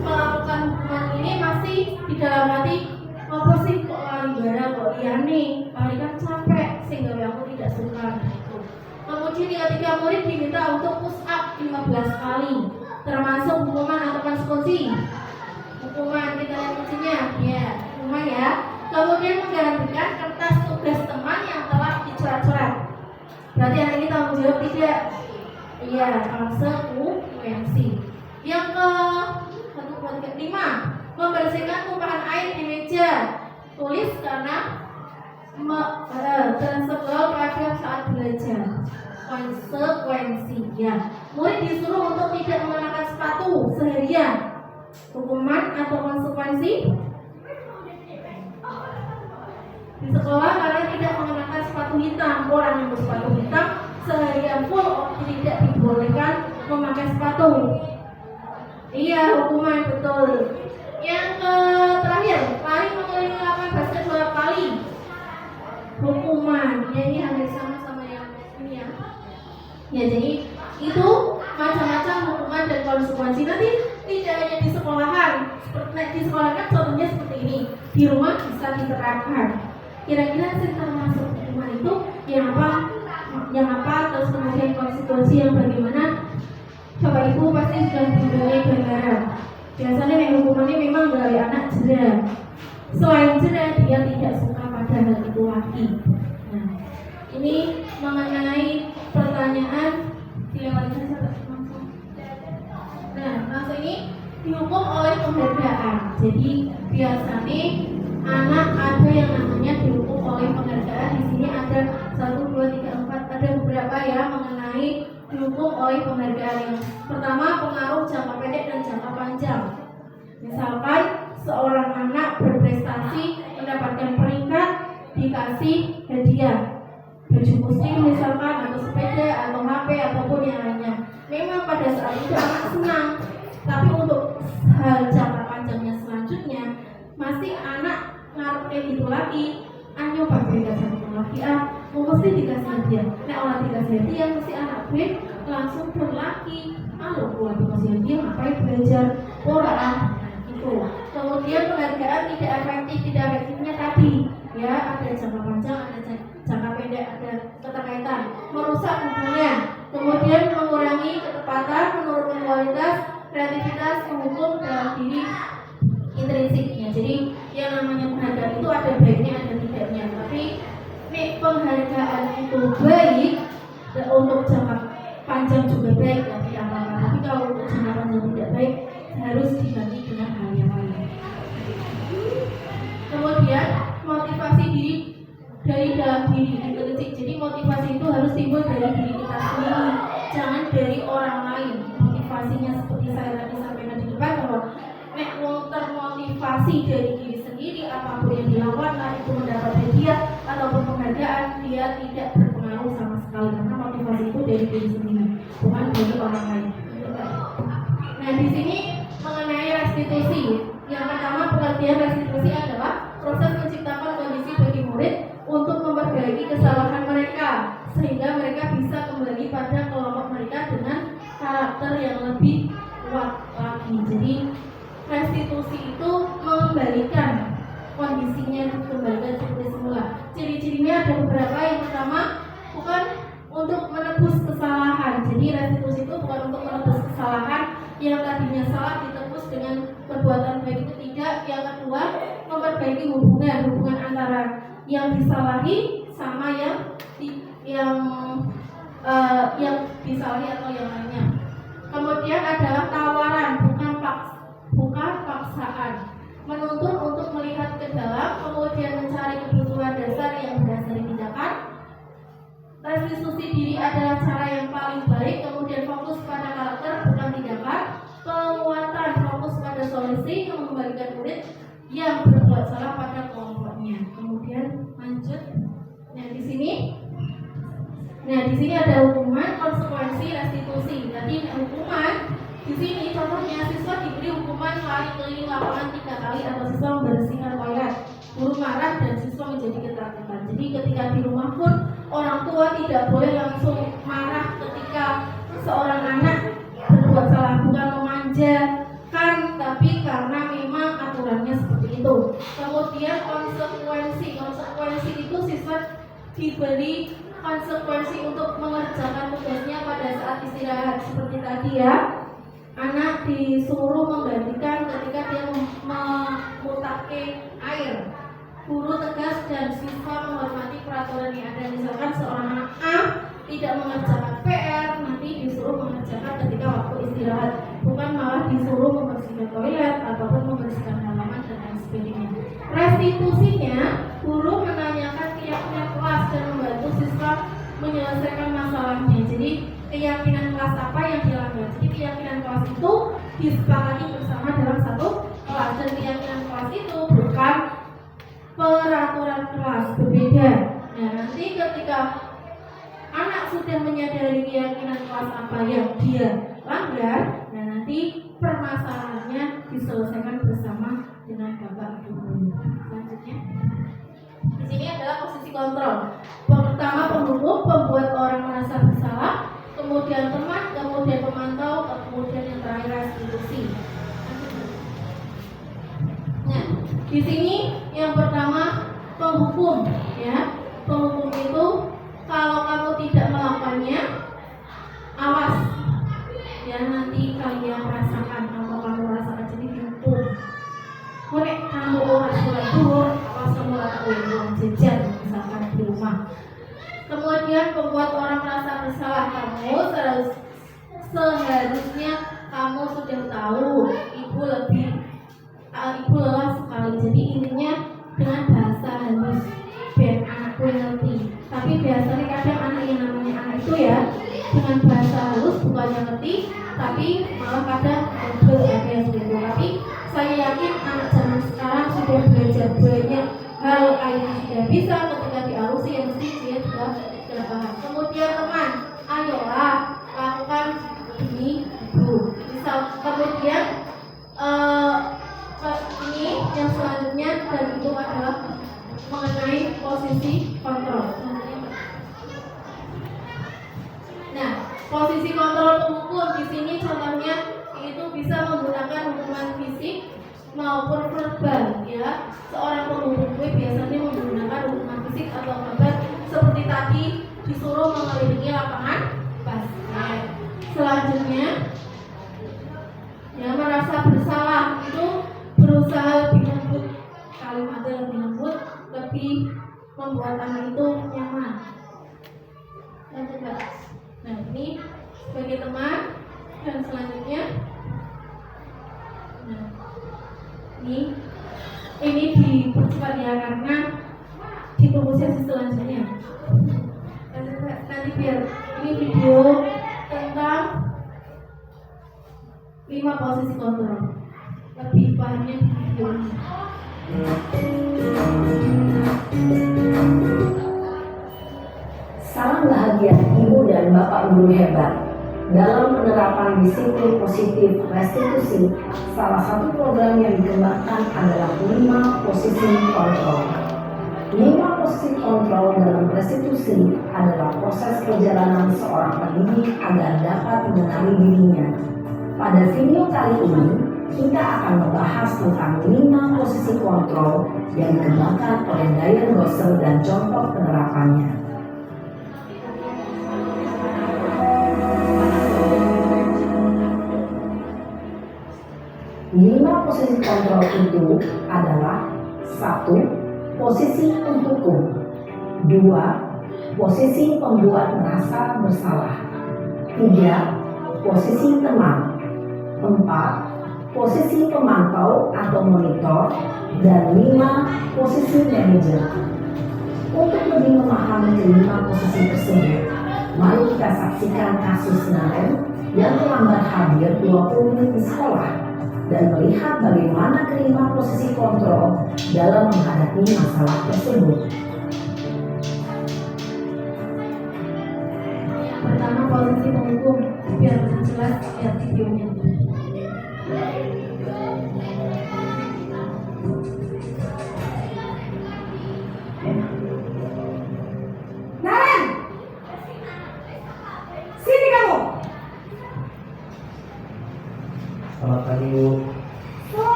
S1: melakukan hukuman ini masih di dalam hati, apa sih kok lari bara kok iya nih, lari kan capek sehingga aku tidak suka. Kemudian yang ketiga, murid diminta untuk push up 15 kali, termasuk hukuman atau konsekuensi. Hukuman, kita lihat kuncinya, ya hukuman ya. Kemudian menggantikan kertas tugas teman yang telah dicoret-coret. Berarti anak ini tanggung jawab tidak? Iya, konsekuensi. Yang kelima, membersihkan tumpahan air di meja tulis karena tersebut pada saat belajar. Konsekuensinya, murid disuruh untuk tidak mengenakan sepatu seharian. Hukuman atau konsekuensi? Di sekolah kalian tidak mengenakan sepatu hitam. Orang yang bersepatu hitam seharian full tidak dibolehkan memakai sepatu. Iya, hukuman betul. Yang terakhir, lari mengelilingi lapangan basket 2 kali. Hukuman. Ya, ini hampir sama yang ini ya. Ya, jadi itu macam-macam hukuman dan konsekuensi. Nanti tidak hanya di sekolahan. Seperti di sekolah kan contohnya seperti ini. Di rumah bisa diterapkan. Kira-kira termasuk hukuman itu yang apa, terus kemudian konsekuensi yang bagaimana? Bapak Ibu pasti sudah mempunyai gambaran. Biasanya hukumannya memang dari anak jera. Selain jera, dia tidak suka pada hal itu lagi. Nah, ini mengenai pertanyaan dilewati saja langsung. Nah, langsung ini dihukum oleh penghargaan. Jadi biasanya anak ada yang namanya dihukum oleh penghargaan. Di sini ada 1, 2, 3, 4, ada beberapa ya mengenai dihukum oleh penghargaan. Yang pertama, pengaruh jangka pendek dan jangka panjang. Misalkan seorang anak berprestasi mendapatkan peringkat, dikasih hadiah baju muslim misalkan, atau sepeda, atau HP, ataupun yang lainnya. Memang pada saat itu anak senang, tapi untuk hal jangka panjangnya selanjutnya masih anak ngaruh kayak gitu lagi. Anyo pakai dikasih lagi mau mesti dikasih hadiah. Nek orang dikasih hadiah mesti anak gue langsung berlaki. Kalau gua dikasih hadiah ngapain belajar? Orang itu. Kemudian penghargaan tidak efektifnya tadi. Ya, ada jangka panjang, ada jangka pendek, ada keterkaitan. Merusak hubungan. Kemudian mengurangi ketepatan, menurunkan kualitas, kreativitas, menghukum dalam diri intrinsiknya. Jadi yang namanya penghargaan itu ada baiknya, ada tidaknya. Tapi penghargaan itu baik untuk jangka panjang juga baik, ya tidak apa-apa. Tapi kalau untuk jangka panjang tidak baik, harus diganti dengan hal yang lain. Kemudian motivasi diri dari dalam diri intrinsik. Jadi motivasi itu harus timbul dari diri kita sendiri, jangan dari orang lain. Motivasinya seperti saya tadi sampaikan di depan bahwa termotivasi dari diri sendiri, apapun yang dilakukan, entah itu mendapat hadiah ataupun penghargaan, dia tidak berpengaruh sama sekali karena motivasi itu dari diri sendiri, bukan dari orang lain. Nah, di sini mengenai restitusi. Yang pertama, pengertian restitusi adalah proses menciptakan kondisi bagi murid untuk memperbaiki kesalahan mereka sehingga mereka bisa kembali pada kelompok mereka dengan karakter yang lebih kuat lagi. Jadi restitusi itu mengembalikan kondisinya, kembalikan seperti semula. Ciri-cirinya ada beberapa. Yang pertama, bukan untuk menebus kesalahan. Jadi restitusi itu bukan untuk menebus kesalahan yang tadinya salah ditebus dengan perbuatan baik, itu tidak. Yang kedua, memperbaiki hubungan antara yang disalahi sama yang disalahi atau yang lainnya. Kemudian adalah tawaran, bukan paksaan. Menuntun untuk melihat ke dalam, kemudian mencari kebutuhan dasar yang berdasari tindakan. Restitusi diri adalah cara yang paling baik, kemudian fokus pada karakter bukan tindakan. Penguatan, fokus pada solusi yang mengembalikan murid yang berbuat salah pada kelompoknya. Kemudian lanjut. Nah, di sini ada hukuman, konsekuensi, restitusi. Tadi hukuman di sini contohnya siswa diberi hukuman lari keliling lapangan 3 kali atau siswa membersihkan toilet. Guru marah dan siswa menjadi Jadi ketika di rumah pun orang tua tidak boleh langsung marah ketika seorang anak berbuat salah, bukan memanjakan, tapi karena memang aturannya seperti itu. Kemudian konsekuensi itu siswa diberi konsekuensi untuk mengerjakan tugasnya pada saat istirahat. Seperti tadi ya, anak disuruh menggantikan ketika dia memutake air. Guru tegas dan siswa menghormati peraturan yang ada. Misalkan seorang anak A tidak mengerjakan PR, nanti disuruh mengerjakan ketika waktu istirahat, bukan malah disuruh membersihkan toilet ataupun membersihkan halaman dan lain sebagainya. Restitusinya, guru menanyakan keyakinan kelas dan membantu siswa menyelesaikan masalahnya. Jadi keyakinan kelas apa yang dilanggar? Jadi keyakinan kelas itu disepakati bersama dalam satu kelas, dan keyakinan kelas itu bukan peraturan kelas, berbeda. Nah, nanti ketika anak sudah menyadari keyakinan kelas apa yang dia langgar, nah nanti permasalahannya diselesaikan bersama dengan bapak ibu guru. Selanjutnya, di sini adalah posisi kontrol. Pertama penghukum, pembuat orang merasa bersalah, kemudian teman, kemudian pemantau, kemudian yang terakhir restitusi. Nah, di sini yang pertama penghukum, ya. Penghukum itu kalau kamu tidak melakukannya, awas, ya nanti kalian rasakan atau kamu rasakan, jadi dihukum. Konek kamu orang surat duhur, awas kamu uang jajan misalkan di rumah. Kemudian membuat orang merasa bersalah, kamu seharusnya kamu sudah tahu ibu lelah sekali. Jadi intinya dengan bahasa halus biar anakku ngerti. Tapi biasanya kadang anak yang namanya anak itu ya dengan bahasa halus bukannya ngerti, tapi malah kadang ada yang seperti. Tapi saya yakin anak zaman sekarang sudah belajar banyak hal kayak sudah bisa, ketika dialusi yang mesti dia sudah paham. Kemudian teman, ayolah lakukan ini dulu. Misal kemudian ini yang selanjutnya, dan itu adalah mengenai posisi kontrol. Nah, posisi kontrol penghukum di sini contohnya itu bisa menggunakan hukuman fisik maupun verbal, ya. Seorang penghukum biasanya menggunakan hukuman fisik atau verbal, seperti tadi disuruh mengelilingi lapangan basket. Selanjutnya, ya, merasa bersalah itu berusaha lebih lembut, kalimatnya lebih lembut, lebih membuat anak itu nyaman. Lanjut, Mbak. Nah, ini sebagai teman. Dan selanjutnya, nah, ini dipercepat ya karena ditunggu sesi selanjutnya. Lanjut, Mbak. Nanti biar ini video tentang 5 posisi kontrol. Lebih pahamnya di video ini.
S3: Salam bahagia ibu dan bapak guru hebat. Dalam penerapan disiplin positif restitusi, salah satu program yang dikembangkan adalah 5 posisi kontrol. 5 posisi kontrol dalam restitusi adalah proses perjalanan seorang pendidik agar dapat mengenali dirinya. Pada video kali ini, kita akan membahas tentang 5 posisi kontrol yang dikembangkan oleh Diane Gosel dan contoh penerapannya. 5 posisi kontrol itu adalah 1. Posisi penghukum, 2. Posisi pembuat merasa bersalah, 3. Posisi teman, 4. Posisi pemantau atau monitor, dan 5. Posisi manajer. Untuk lebih memahami kelima posisi tersebut, mari kita saksikan kasus Naren yang terlambat hadir 20 menit di sekolah dan melihat bagaimana kelima posisi kontrol dalam menghadapi masalah tersebut.
S1: Pertama, posisi penghukum, biar lebih jelas lihat videonya.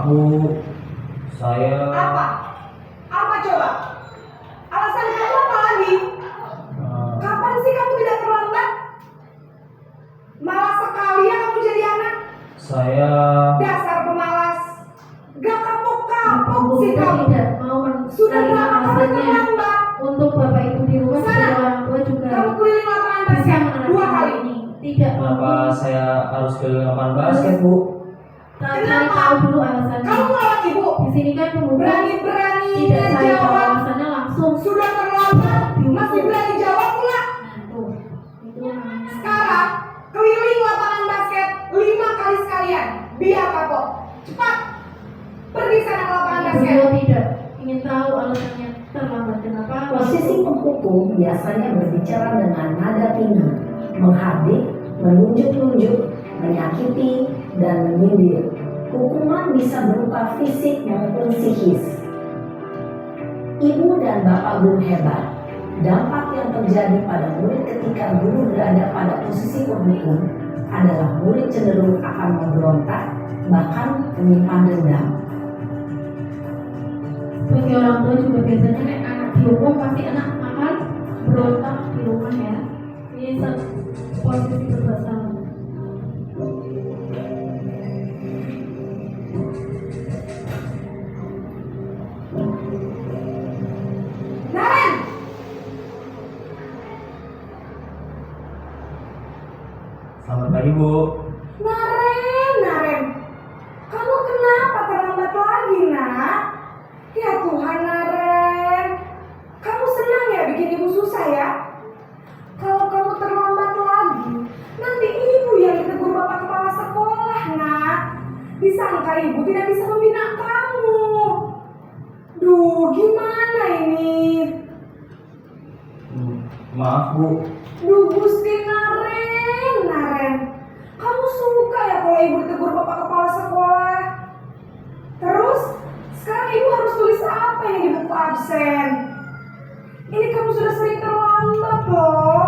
S4: Maaf Bu, saya
S3: Apa? Apa coba? Alasan kamu apa lagi?
S4: eh,
S3: Kapan sih kamu tidak terlambat? Malas sekali ya kamu jadi anak.
S4: saya
S3: Dasar pemalas. Gak kapok-kapok
S1: Ibu
S3: sih
S1: kita
S3: kamu.
S1: tidak mau
S3: Sudah
S1: menerima
S3: berapa kali
S1: alasannya.
S3: terlambat?
S1: Untuk bapak ibu di rumah
S3: Sana.
S1: sebagai orang tua juga
S3: Kamu keliling lapangan
S1: bisa
S3: basket
S1: menerapkan
S3: 2 kali.
S1: ini. Tidak
S4: kenapa
S1: mau.
S4: saya harus ke lapangan basket Bu?
S1: Cari
S3: Kenapa?
S1: tahu dulu alasannya.
S3: Kamu melawan ibu.
S1: Di sini kan pemuda
S3: Berani-beraninya
S1: tidak cari tahu
S3: jawab.
S1: alasannya langsung.
S3: Sudah terlambat. Masih berani jawab pula.
S1: Nah, tuh. Itu namanya.
S3: Sekarang keliling lapangan basket 5 kali sekalian. Biar kapok. Cepat. Pergi sana ke lapangan basket.
S1: Beliau tidak ingin tahu alasannya terlambat kenapa.
S5: Posisi penghukum biasanya berbicara dengan nada tinggi, menghardik, menunjuk-nunjuk, menyakiti, dan menyindir. Hukuman bisa berupa fisik maupun psikis. Ibu dan bapak guru hebat. Dampak yang terjadi pada murid ketika guru berada pada posisi penghukum adalah murid cenderung akan memberontak, bahkan menyimpan dendam.
S1: Sebagai orang tua juga biasanya nek anak dihukum pasti anak akan berontak di rumah ya. Ini posisi serba salah.
S3: Naren.
S4: Selamat pagi Bu.
S3: Naren. Kamu kenapa terlambat lagi, nak? Ya Tuhan, Naren. Kamu senang ya bikin ibu susah ya? Kalau kamu terlambat lagi, nanti ibu yang ditegur bapak kepala sekolah, nak. Disangka ibu tidak bisa membina kamu. Duh, gimana ini?
S4: Maaf Bu,
S3: Duh, Gusti Naren. Kamu suka ya kalau ibu ditegur bapak kepala sekolah? Terus, sekarang ibu harus tulis apa yang di buku absen? Ini kamu sudah sering terlambat loh.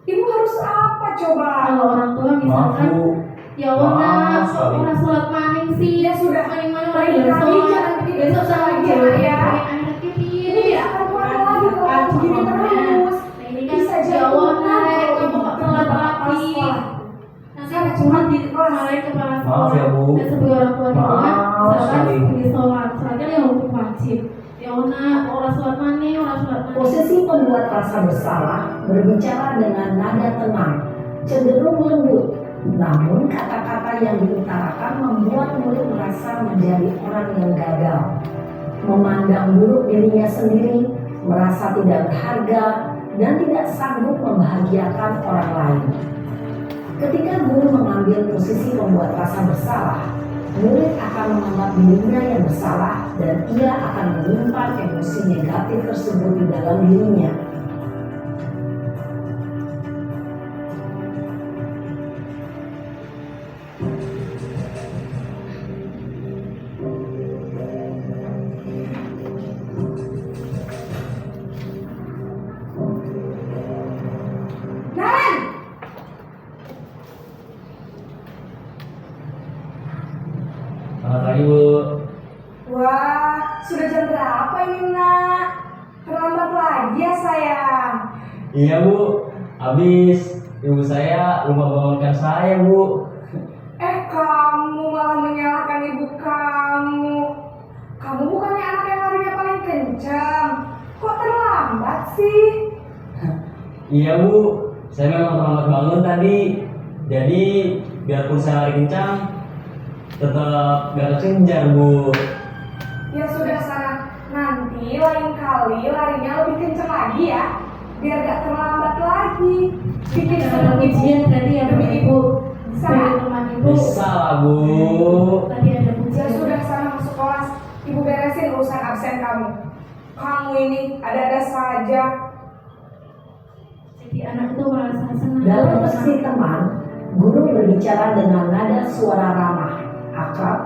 S3: Ibu harus apa coba?
S1: Kalau orang tua
S4: maaf
S1: misalkan
S4: Bu.
S1: ya Allah
S4: Maaf
S1: kok
S4: sekali.
S1: orang sholat maning sih.
S3: Ya sudah,
S1: maning mana
S3: lain
S1: orang
S3: kali
S1: sholat.
S3: jangan bikin
S1: Besok
S3: susah
S1: sama
S3: lagi,
S1: jauh
S3: ya.
S1: anaknya
S3: Ini
S1: pilih.
S3: tidak akan kuat lagi kalau kamu begini terus.
S1: Nah ini kan
S3: Bisa
S1: ya Allah
S3: jatuh
S1: naik
S3: kalau
S1: kamu
S3: ibu
S1: gak telat
S3: kepala
S1: lagi.
S3: sekolah.
S1: Nanti
S3: Sana,
S1: cuma
S3: cepat
S1: di
S3: kelas.
S1: malahin kepala
S4: Maaf
S1: sekolah.
S4: ya, Bu.
S1: Dan sebagai orang tua di rumah
S4: Maaf
S1: misalkan
S4: sekali.
S1: pergi sholat. Sholatnya yang hukum wajib. Ya Allah orang sholat maning, orang sholat maning.
S5: Posisi pembuat rasa bersalah berbicara dengan nada tenang, cenderung lembut. Namun kata-kata yang diutarakan membuat murid merasa menjadi orang yang gagal, memandang buruk dirinya sendiri, merasa tidak berharga, dan tidak sanggup membahagiakan orang lain. Ketika guru mengambil posisi pembuat rasa bersalah, murid akan menganggap dirinya yang bersalah dan ia akan menyimpan emosi negatif tersebut di dalam dirinya.
S3: Naren,
S4: Selamat pagi Bu.
S3: wah, sudah jam berapa ini, nak? Terlambat lagi ya, sayang.
S4: Iya Bu, habis ibu saya lupa bangunkan saya Bu.
S3: Kamu malah menyalahkan ibu kamu. Kamu bukannya anak yang larinya paling kencang. Kok terlambat sih?
S4: Iya Bu, saya memang terlambat bangun tadi. Jadi biarpun saya lari kencang, tetap gak kekejar Bu.
S3: Ya sudah sana. Nanti lain kali larinya lebih kencang lagi ya. Biar gak terlambat lagi. Bikin
S1: Ada
S3: senang ibu.
S1: ujian tadi ya
S3: Demi
S1: Bapak
S3: ibu.
S1: Ibu.
S3: Bisa.
S1: Sebagai teman ibu.
S4: Bisa lah Bu.
S1: Tadi ada
S3: Ya
S1: ujian.
S3: sudah sana masuk kelas. Ibu beresin urusan absen kamu. Kamu ini ada-ada saja.
S1: Jadi anak itu merasa senang.
S5: Dalam posisi teman, guru berbicara dengan nada suara ramah, akrab,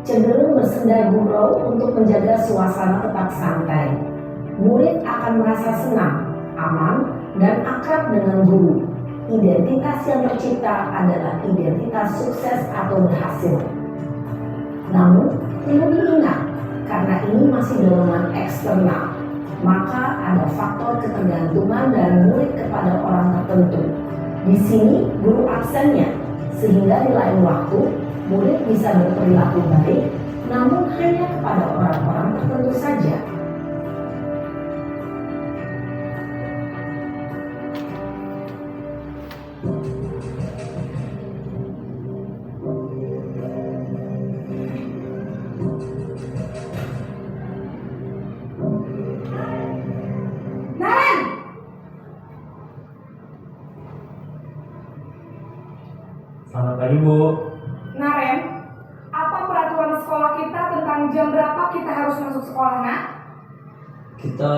S5: cenderung bersenda gurau untuk menjaga suasana tetap santai. Murid akan merasa senang, aman, dan akrab dengan guru. Identitas yang tercipta adalah identitas sukses atau berhasil. Namun, perlu diingat, karena ini masih dorongan eksternal, maka ada faktor ketergantungan dari murid kepada orang tertentu. Di sini, guru absennya, sehingga di lain waktu, murid bisa berperilaku baik, namun hanya kepada orang-orang tertentu saja.
S3: Naren!
S4: Selamat pagi, Bu.
S6: Naren, apa peraturan sekolah kita tentang jam berapa kita harus masuk sekolah, nak?
S4: Kita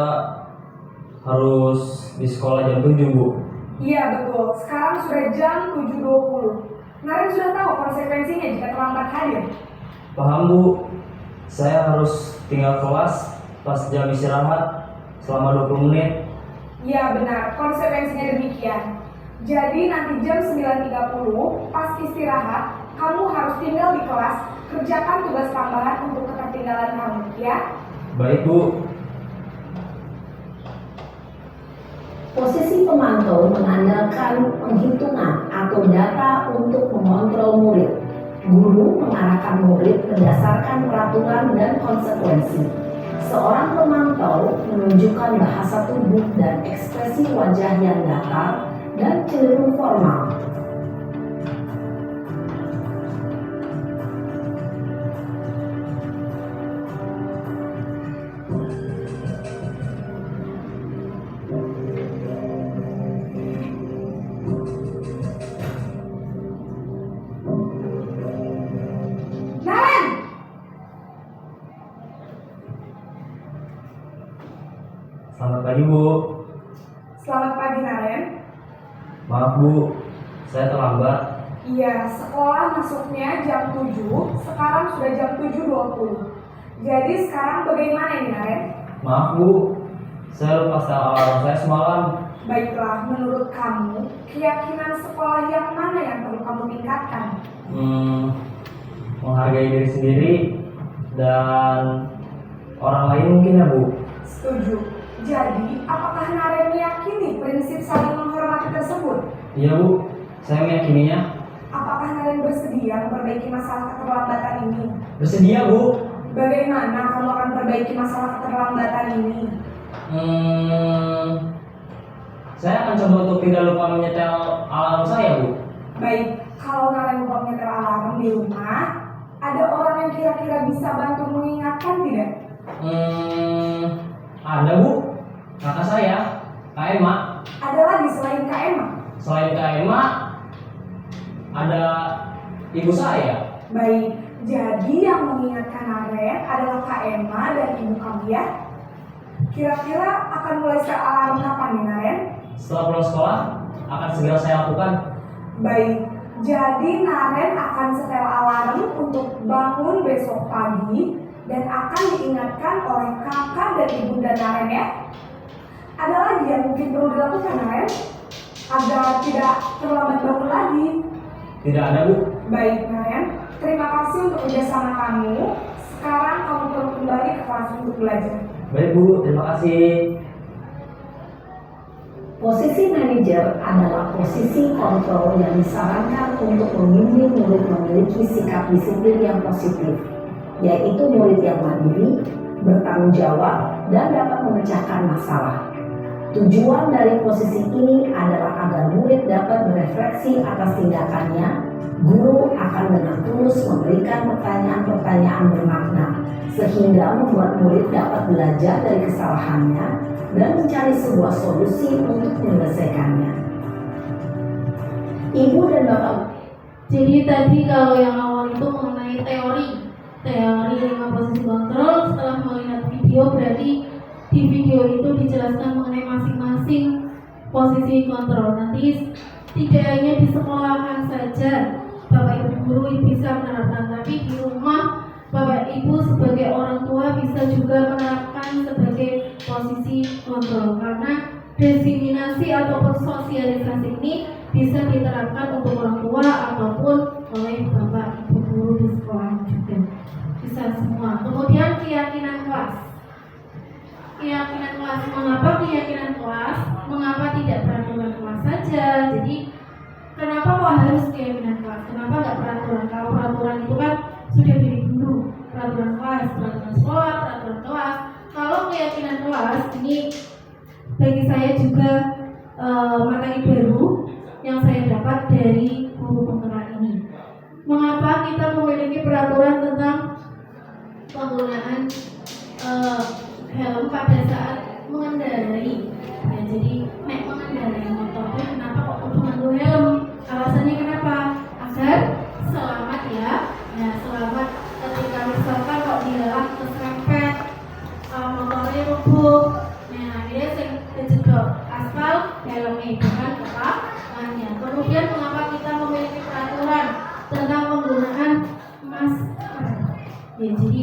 S4: harus di sekolah jam 7, Bu.
S6: Iya betul, sekarang sudah jam 7.20. Naren sudah tahu konsekuensinya jika terlambat hadir.
S4: Paham, Bu. Saya harus tinggal kelas pas jam istirahat selama 20 menit.
S6: Iya benar, konsekuensinya demikian. Jadi nanti jam 9.30 pas istirahat, kamu harus tinggal di kelas, kerjakan tugas tambahan untuk ketertinggalan kamu, ya?
S4: Baik, Bu.
S5: Posisi pemantau mengandalkan penghitungan atau data untuk mengontrol murid. Guru mengarahkan murid berdasarkan peraturan dan konsekuensi. Seorang pemantau menunjukkan bahasa tubuh dan ekspresi wajah yang datar dan cenderung formal.
S6: Naren!
S4: Selamat pagi, Bu.
S6: Selamat pagi, Naren.
S4: Maaf, Bu. Saya terlambat.
S6: Iya, sekolah masuknya jam 7, sekarang sudah jam 7.20. Jadi sekarang bagaimana ini, Naren?
S4: Maaf, Bu. Saya lupa setel alarm saya semalam.
S6: Baiklah, menurut kamu, keyakinan sekolah yang mana yang perlu kamu tingkatkan?
S4: Menghargai diri sendiri dan orang lain mungkin ya, Bu.
S6: Setuju. Jadi, apakah Naren meyakini prinsip saling menghormati tersebut?
S4: Iya, Bu. Saya meyakininya.
S6: Apakah Naren bersedia memperbaiki masalah keterlambatan ini?
S4: Bersedia, Bu.
S6: Bagaimana kamu akan memperbaiki masalah keterlambatan ini?
S4: Saya akan coba untuk tidak lupa menyetel alarm saya, Bu.
S6: Baik, kalau Naren lupa menyetel alarm di rumah, ada orang yang kira-kira bisa bantu mengingatkan tidak?
S4: Ada, Bu. Kakak saya, Kak Emma.
S6: Ada lagi selain Kak Emma?
S4: Selain Kak Emma, ada ibu saya.
S6: Baik, jadi yang mengingatkan Naren adalah Kak Emma dan ibu kamu ya? Kira-kira akan mulai setel alarm kapan nih, Naren?
S4: Setelah pulang sekolah, akan segera saya lakukan.
S6: Baik, jadi Naren akan setel alarm untuk bangun besok pagi dan akan diingatkan oleh kakak dan ibunda Naren ya. Ada lagi yang mungkin perlu dilakukan, Naren, agar tidak terlambat bangun lagi.
S4: Tidak ada, Bu.
S6: Baik, Naren, terima kasih untuk kerjasama kamu. Sekarang kamu perlu kembali ke kelas untuk belajar.
S4: Baik, Bu. Terima kasih.
S5: Posisi manajer adalah posisi kontrol yang disarankan untuk membimbing murid memiliki sikap disiplin yang positif, yaitu murid yang mandiri, bertanggung jawab, dan dapat memecahkan masalah. Tujuan dari posisi ini adalah agar murid dapat berefleksi atas tindakannya. Guru akan dengan tulus memberikan pertanyaan-pertanyaan bermakna, sehingga membuat murid dapat belajar dari kesalahannya dan mencari sebuah solusi untuk menyelesaikannya. Ibu dan Bapak,
S1: Jadi tadi kalau yang awal itu mengenai teori 5 posisi kontrol. Setelah melihat video, berarti di video itu dijelaskan mengenai masing-masing posisi kontrol. Nanti tidak hanya di sekolahan saja Bapak Ibu guru bisa menerapkan, tapi di rumah Bapak Ibu sebagai orang tua bisa juga menerapkan sebagai posisi kontrol, karena diseminasi ataupun sosialisasi ini bisa diterapkan untuk orang tua ataupun oleh Bapak Ibu guru di sekolah juga. kelas. Kenapa nggak peraturan? Kalau peraturan itu kan sudah dari dulu, peraturan kelas, peraturan sekolah, peraturan kelas. Kalau keyakinan kelas ini bagi saya juga materi baru yang saya dapat dari guru penggerak ini. Mengapa kita memiliki peraturan tentang penggunaan helm pada saat mengendarai? Ya, jadi mengendarai motornya kenapa kok kudu nganggo helm? Alasannya kenapa? Agar selamat ya. Nah, selamat ketika misalkan kok dilarang keserempet motornya rubuh. Nah, akhirnya sing kejedot aspal helmnya dengan kepalanya. Kemudian mengapa kita memiliki peraturan tentang penggunaan masker? Ya, jadi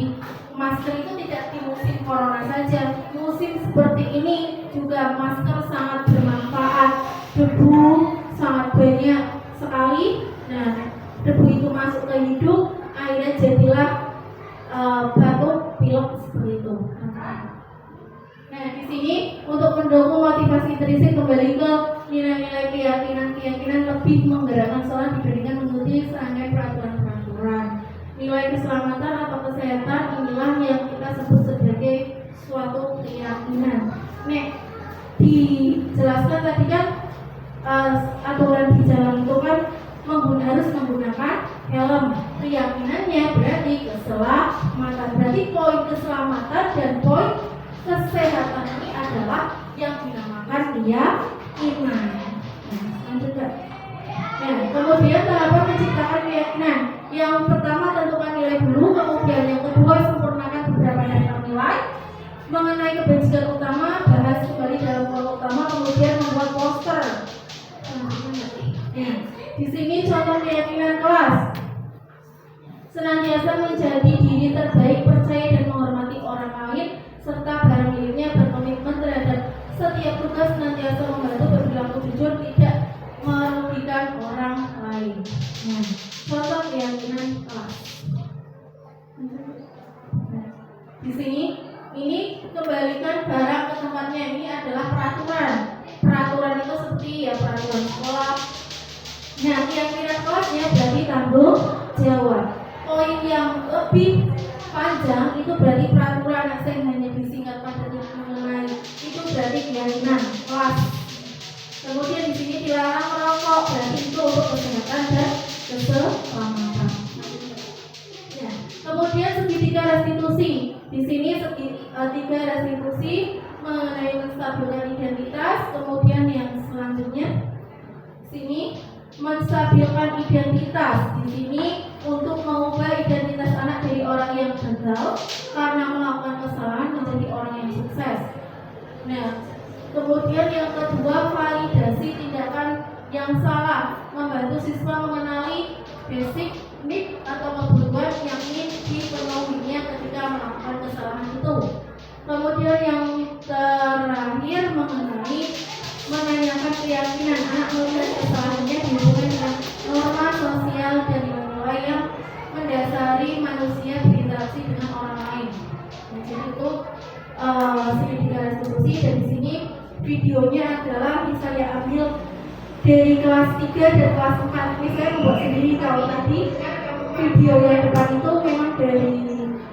S1: masker itu tidak di musim corona saja. Musim seperti ini juga masker sangat bermanfaat. Debu sangat banyak sekali. Nah, debu itu masuk ke hidung, akhirnya jadilah batuk, pilek seperti itu. Nah, di sini untuk mendukung motivasi intrinsik kembali ke nilai-nilai keyakinan lebih menggerakkan seorang dibandingkan mengikuti serangkaian peraturan-peraturan. Nilai keselamatan atau kesehatan inilah yang kita sebut sebagai suatu keyakinan. Nek dijelaskan tadi kan aturan di jalan itu kan harus menggunakan helm. Keyakinannya berarti keselamatan. Berarti poin keselamatan dan poin kesehatan ini adalah yang dinamakan keyakinan. Nah, lanjutkan. Nah, kemudian tahapan menciptakan keyakinan. Yang pertama tentukan nilai dulu, kemudian yang kedua sempurnakan beberapa daftar nilai. Mengenai kebajikan utama, bahas kembali dalam poin utama, kemudian membuat poster. Nah, di sini contoh keyakinan kelas. Senantiasa menjadi diri terbaik, percaya dan menghormati orang lain, serta barang miliknya, berkomitmen terhadap setiap tugas, senantiasa membantu, berperilaku jujur, tidak merugikan orang lain. Nah, contoh keyakinan kelas. Di sini ini kembalikan barang ke tempatnya. Ini adalah peraturan. Peraturan itu seperti ya peraturan sekolah. Nah, keyakinan kelasnya berarti tanggung jawab. Poin yang lebih panjang itu berarti peraturan yang hanya disingkat pada mengenai itu berarti keyakinan kelas. Kemudian di sini dilarang merokok, berarti itu untuk kesehatan dan keselamatan. Ya. Kemudian segitiga restitusi. Di sini segitiga restitusi mengenai menstabilkan identitas. Kemudian yang selanjutnya sini menstabilkan identitas. Di sini untuk mengubah identitas anak dari orang yang gagal karena melakukan kesalahan menjadi orang yang sukses. Nah, kemudian yang kedua validasi tindakan yang salah, membantu siswa mengenali basic need atau kebutuhan yang ingin dipenuhinya ketika melakukan kesalahan itu. Kemudian yang terakhir mengenai menanyakan keyakinan anak melihat kesalahannya dihubungkan dengan norma sosial dan nilai yang mendasari manusia berinteraksi dengan orang lain. Nah, jadi itu segitiga restitusi, dan di sini videonya adalah bisa saya ambil dari kelas 3 dan kelas 4. Ini saya membuat sendiri. Kalau tadi video yang depan itu memang dari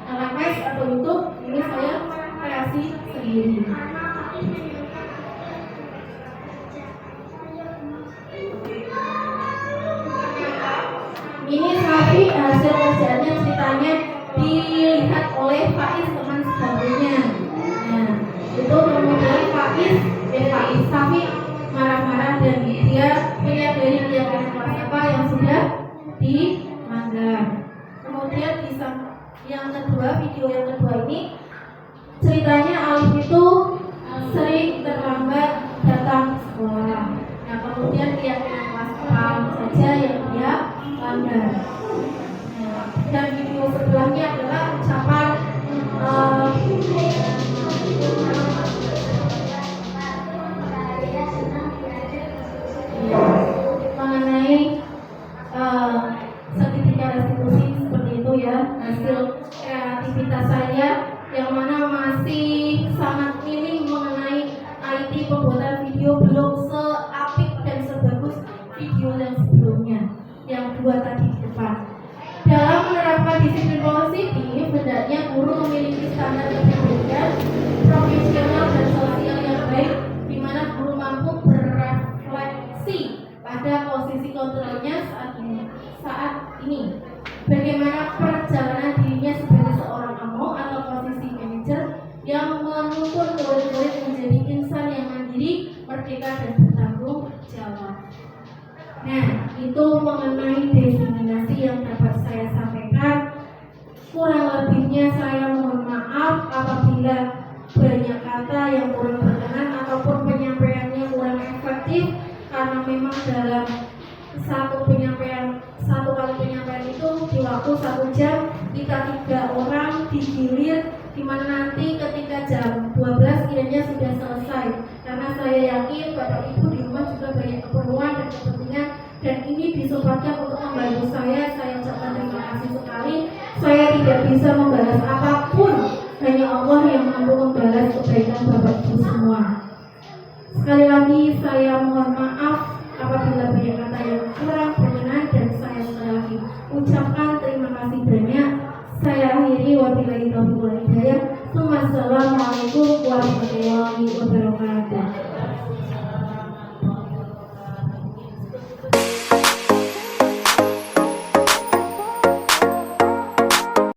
S1: LMS atau YouTube, ini saya kreasi sendiri. Ini tapi hasil kerjaannya ceritanya dilihat oleh Faiz teman sebagainya. Nah, itu kemudian Faiz tapi marah-marah dan dia menyadari keyakinan kelas apa yang sudah dilanggar. Kemudian yang kedua, video yang kedua ini ceritanya Alif itu sering terlambat datang sekolah. Nah, kemudian keyakinan kelas apa saja yang dia langgar. Nah, dan video sebelahnya adalah ucapan mengenai segitiga restitusi seperti itu ya, hasil kreativitas saya yang mana masih sangat minim mengenai IT pembuatan video, belum seapik dan sebagus video yang sebelumnya. Yang dua tadi perjalanan dirinya sebagai seorang amo atau posisi manajer yang menuntun murid-murid menjadi insan yang mandiri, merdeka dan bertanggung jawab. Nah, itu mengenai definisi yang dapat saya sampaikan. Kurang lebihnya saya mohon maaf apabila banyak kata yang kurang berkenan ataupun penyampaiannya kurang efektif, karena memang dalam satu kali penyampaian itu di waktu 1 jam kita 3 orang digilir, dimana nanti ketika jam 12 kiranya sudah selesai, karena saya yakin Bapak Ibu di rumah juga banyak keperluan dan kepentingan, dan ini disempatkan untuk membantu saya ucapkan terima kasih sekali. Saya tidak bisa membalas apapun, hanya Allah yang mampu membalas kebaikan Bapak Ibu semua. Sekali lagi saya mohon maaf apabila banyak kata yang kurang berkenan, dan saya sekali lagi ucapkan terima kasih banyak. Saya akhiri, wabillahi taufiq wal hidayah. Wassalamualaikum warahmatullahi wabarakatuh.